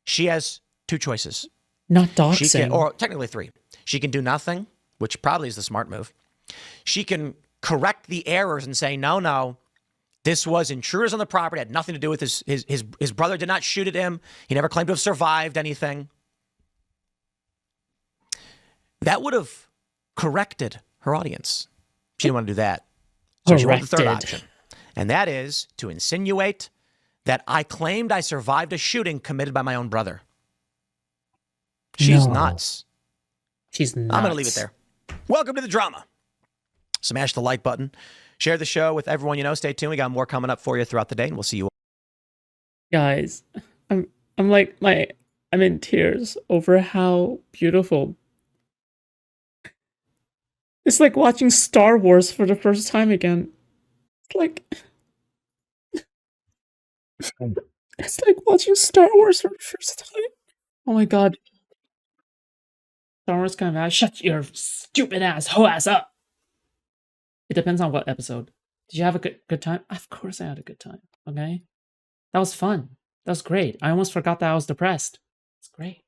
she has two choices. Not She doxing. can, or technically three. She can do nothing, which probably is the smart move. She can correct the errors and say, no, this was intruders on the property, had nothing to do with his brother did not shoot at him. He never claimed to have survived anything. That would have corrected her audience. She didn't want to do that. So she went with the third Corrected. option. And that is to insinuate that I claimed I survived a shooting committed by my own brother. She's No. nuts. She's nuts. I'm going to leave it there. Welcome to the drama. Smash the like button. Share the show with everyone you know. Stay tuned. We got more coming up for you throughout the day, and we'll see you. Guys, I'm in tears over how beautiful. It's like watching Star Wars for the first time again. It's like watching Star Wars for the first time. Oh my god. Star Wars kind of shut your stupid ass hoe ass up. It depends on what episode. Did you have a good time? Of course I had a good time. Okay? That was fun. That was great. I almost forgot that I was depressed. It's great.